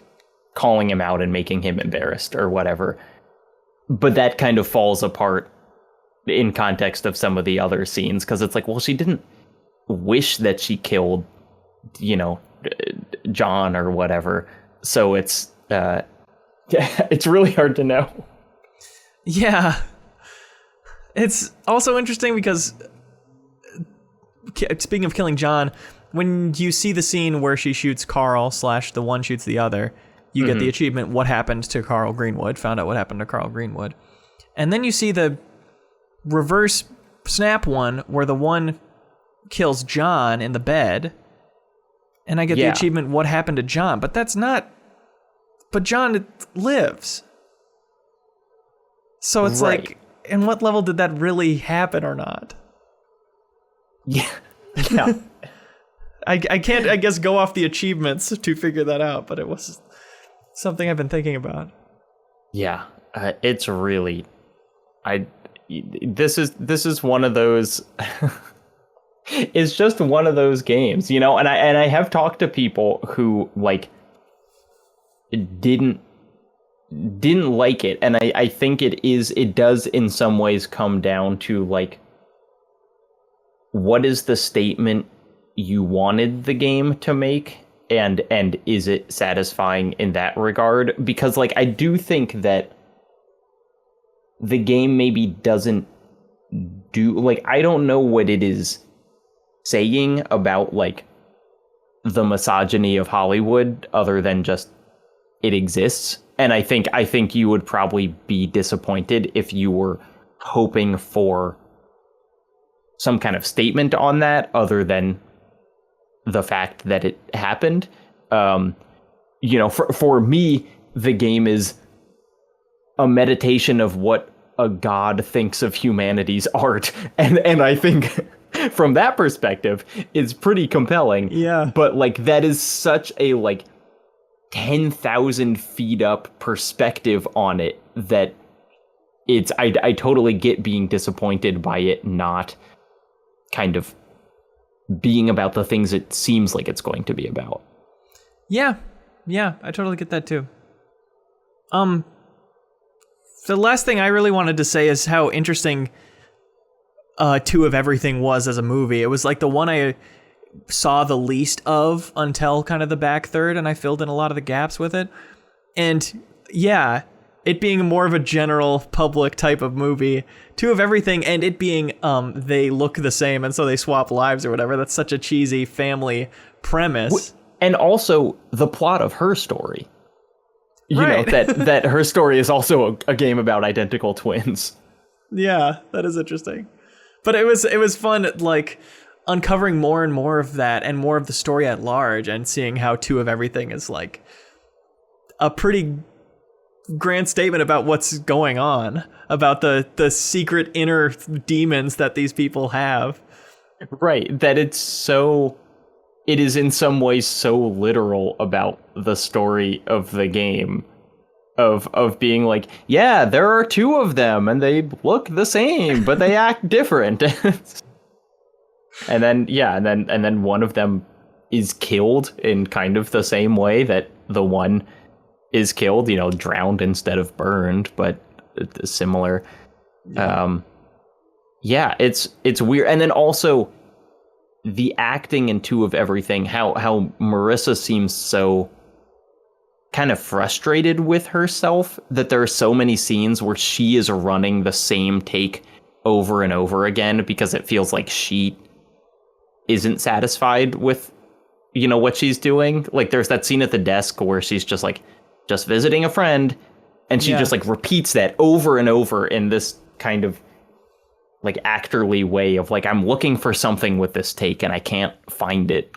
calling him out and making him embarrassed or whatever. But that kind of falls apart in context of some of the other scenes, because it's like, well, she didn't wish that she killed, John or whatever. So it's it's really hard to know. Yeah. It's also interesting because, speaking of killing John, when you see the scene where she shoots Carl / the one shoots the other, you get the achievement, what happened to Carl Greenwood, found out what happened to Carl Greenwood. And then you see the reverse snap one where the one kills John in the bed, and I get the achievement, what happened to John. But John lives. So it's like, in what level did that really happen or not? Yeah. I can't, I guess, go off the achievements to figure that out, but it was something I've been thinking about. Yeah, it's really, this is one of those, it's just one of those games, and I have talked to people who like didn't like it, and I think it does in some ways come down to like, what is the statement you wanted the game to make, and is it satisfying in that regard? Because like, I do think that the game maybe doesn't do, like, I don't know what it is saying about like the misogyny of Hollywood other than just it exists. And I think you would probably be disappointed if you were hoping for some kind of statement on that other than the fact that it happened. For me, the game is a meditation of what a god thinks of humanity's art. And I think from that perspective, it's pretty compelling. Yeah. But like, that is such a like 10,000 feet up perspective on it that it's, I totally get being disappointed by it not kind of being about the things it seems like it's going to be about. Yeah, I totally get that too. The last thing I really wanted to say is how interesting Two of Everything was as a movie. It was like the one I saw the least of until kind of the back third, and I filled in a lot of the gaps with it. And yeah, it being more of a general public type of movie, Two of Everything, and it being they look the same and so they swap lives or whatever. That's such a cheesy family premise. And also the plot of her story. You know, that her story is also a game about identical twins. Yeah, that is interesting. But it was fun, like, uncovering more and more of that and more of the story at large and seeing how Two of Everything is like a pretty grand statement about what's going on, about the secret inner demons that these people have. Right, that it is in some ways so literal about the story of the game of being like, yeah, there are two of them and they look the same, but they act different. And then one of them is killed in kind of the same way that the one is killed, drowned instead of burned, but similar. Yeah, it's weird. And then also the acting in Two of Everything, how Marissa seems so kind of frustrated with herself that there are so many scenes where she is running the same take over and over again because it feels like she isn't satisfied with what she's doing. Like there's that scene at the desk where she's just visiting a friend, and she just repeats that over and over in this kind of actorly way of I'm looking for something with this take and I can't find it.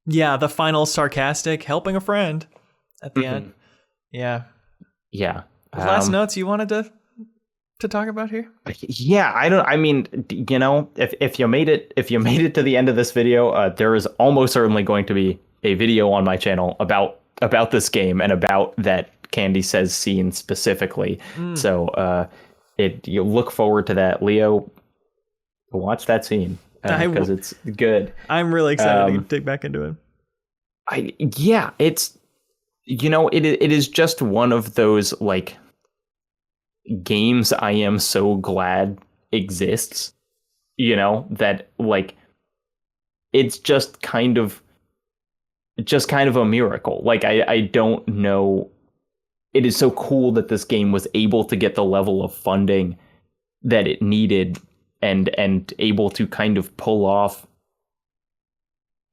Yeah, the final sarcastic helping a friend at the end. Yeah. Last notes you wanted to talk about here? Yeah, if you made it to the end of this video, there is almost certainly going to be a video on my channel about this game and about that Candy Says scene specifically. So you look forward to that. Leo, watch that scene because it's good. I'm really excited to dig back into it. It's it is just one of those games I am so glad exists. That it's just kind of a miracle. I don't know. It is so cool that this game was able to get the level of funding that it needed and able to kind of pull off.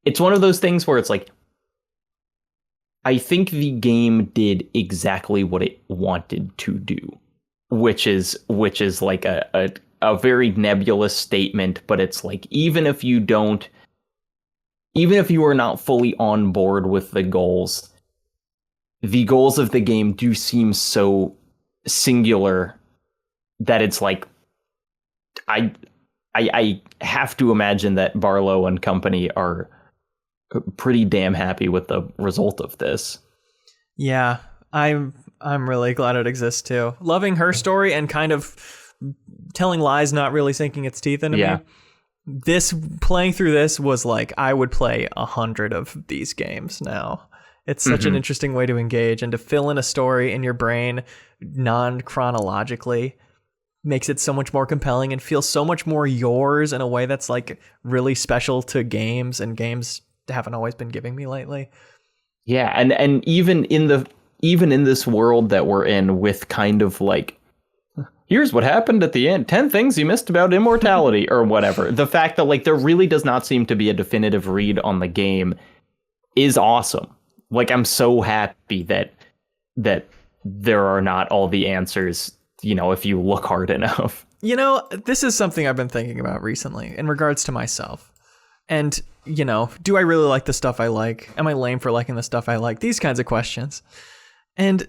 It's one of those things where it's I think the game did exactly what it wanted to do, which is a very nebulous statement, but it's even if you are not fully on board with the goals of the game do seem so singular that it's I have to imagine that Barlow and company are pretty damn happy with the result of this. Yeah, I'm really glad it exists too. Loving her story and kind of telling lies, not really sinking its teeth into me. Playing through this was I would play 100 of these games now. It's such an interesting way to engage and to fill in a story in your brain non-chronologically makes it so much more compelling and feels so much more yours in a way that's really special to games, and games haven't always been giving me lately. Yeah, and even in this world that we're in with kind of here's what happened at the end, 10 things you missed about Immortality or whatever. The fact that there really does not seem to be a definitive read on the game is awesome. I'm so happy that there are not all the answers, if you look hard enough. This is something I've been thinking about recently in regards to myself. And, do I really like the stuff I like? Am I lame for liking the stuff I like? These kinds of questions. And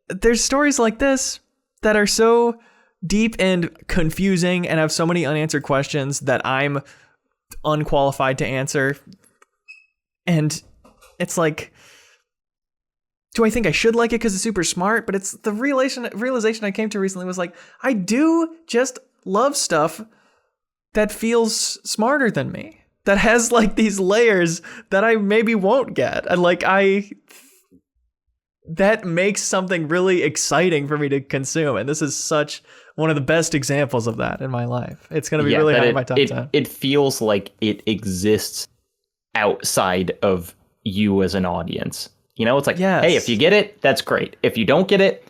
there's stories like this that are so deep and confusing and have so many unanswered questions that I'm unqualified to answer. And it's do I think I should like it because it's super smart? But it's the realization I came to recently was I do just love stuff that feels smarter than me, that has these layers that I maybe won't get. And that makes something really exciting for me to consume. And this is such one of the best examples of that in my life. It's going to be really high in my top 10. It feels like it exists outside of you as an audience. It's hey, if you get it, that's great. If you don't get it,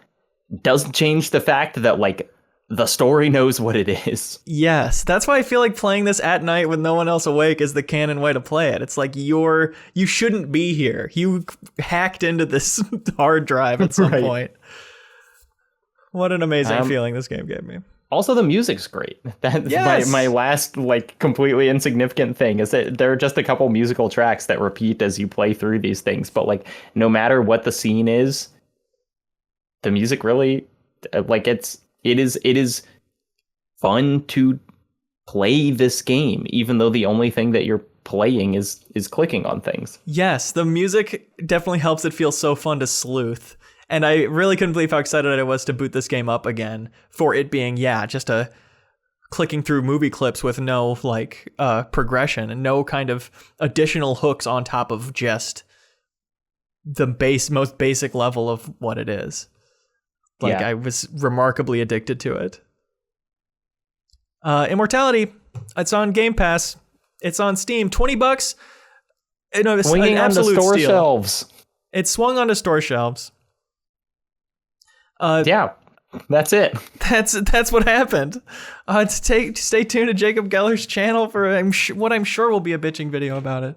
doesn't change the fact that the story knows what it is. Yes, that's why I feel playing this at night with no one else awake is the canon way to play it. It's you shouldn't be here. You hacked into this hard drive at some point. What an amazing feeling this game gave me. Also, the music's great. That's my last completely insignificant thing is that there are just a couple musical tracks that repeat as you play through these things. But no matter what the scene is, the music really it is fun to play this game, even though the only thing that you're playing is clicking on things. Yes, the music definitely helps it feel so fun to sleuth. And I really couldn't believe how excited I was to boot this game up again for it being, just a clicking through movie clips with no like progression and no kind of additional hooks on top of just the most basic level of what it is. Like I was remarkably addicted to it. Immortality, it's on Game Pass. It's on Steam, $20. Swinging an on the absolute store steal. shelves. It swung onto store shelves. Yeah, that's it. That's what happened. Stay tuned to Jacob Geller's channel for what I'm sure will be a bitching video about it.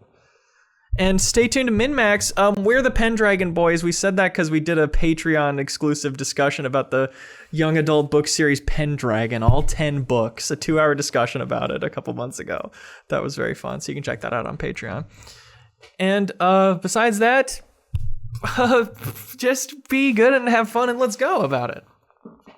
And stay tuned to MinMax. We're the Pendragon Boys. We said that because we did a Patreon exclusive discussion about the young adult book series Pendragon, all 10 books, a 2-hour discussion about it a couple months ago. That was very fun. So you can check that out on Patreon. And besides that, just be good and have fun and let's go about it.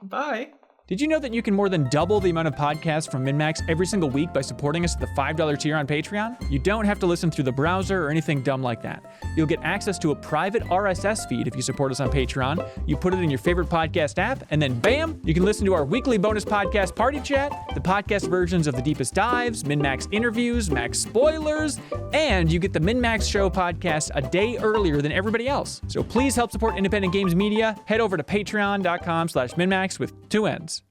Bye. Did you know that you can more than double the amount of podcasts from MinMax every single week by supporting us at the $5 tier on Patreon? You don't have to listen through the browser or anything dumb like that. You'll get access to a private RSS feed if you support us on Patreon. You put it in your favorite podcast app, and then bam, you can listen to our weekly bonus podcast Party Chat, the podcast versions of The Deepest Dives, MinMax interviews, Max spoilers, and you get the MinMax Show podcast a day earlier than everybody else. So please help support independent games media. Head over to patreon.com/MinMax with 2 N's.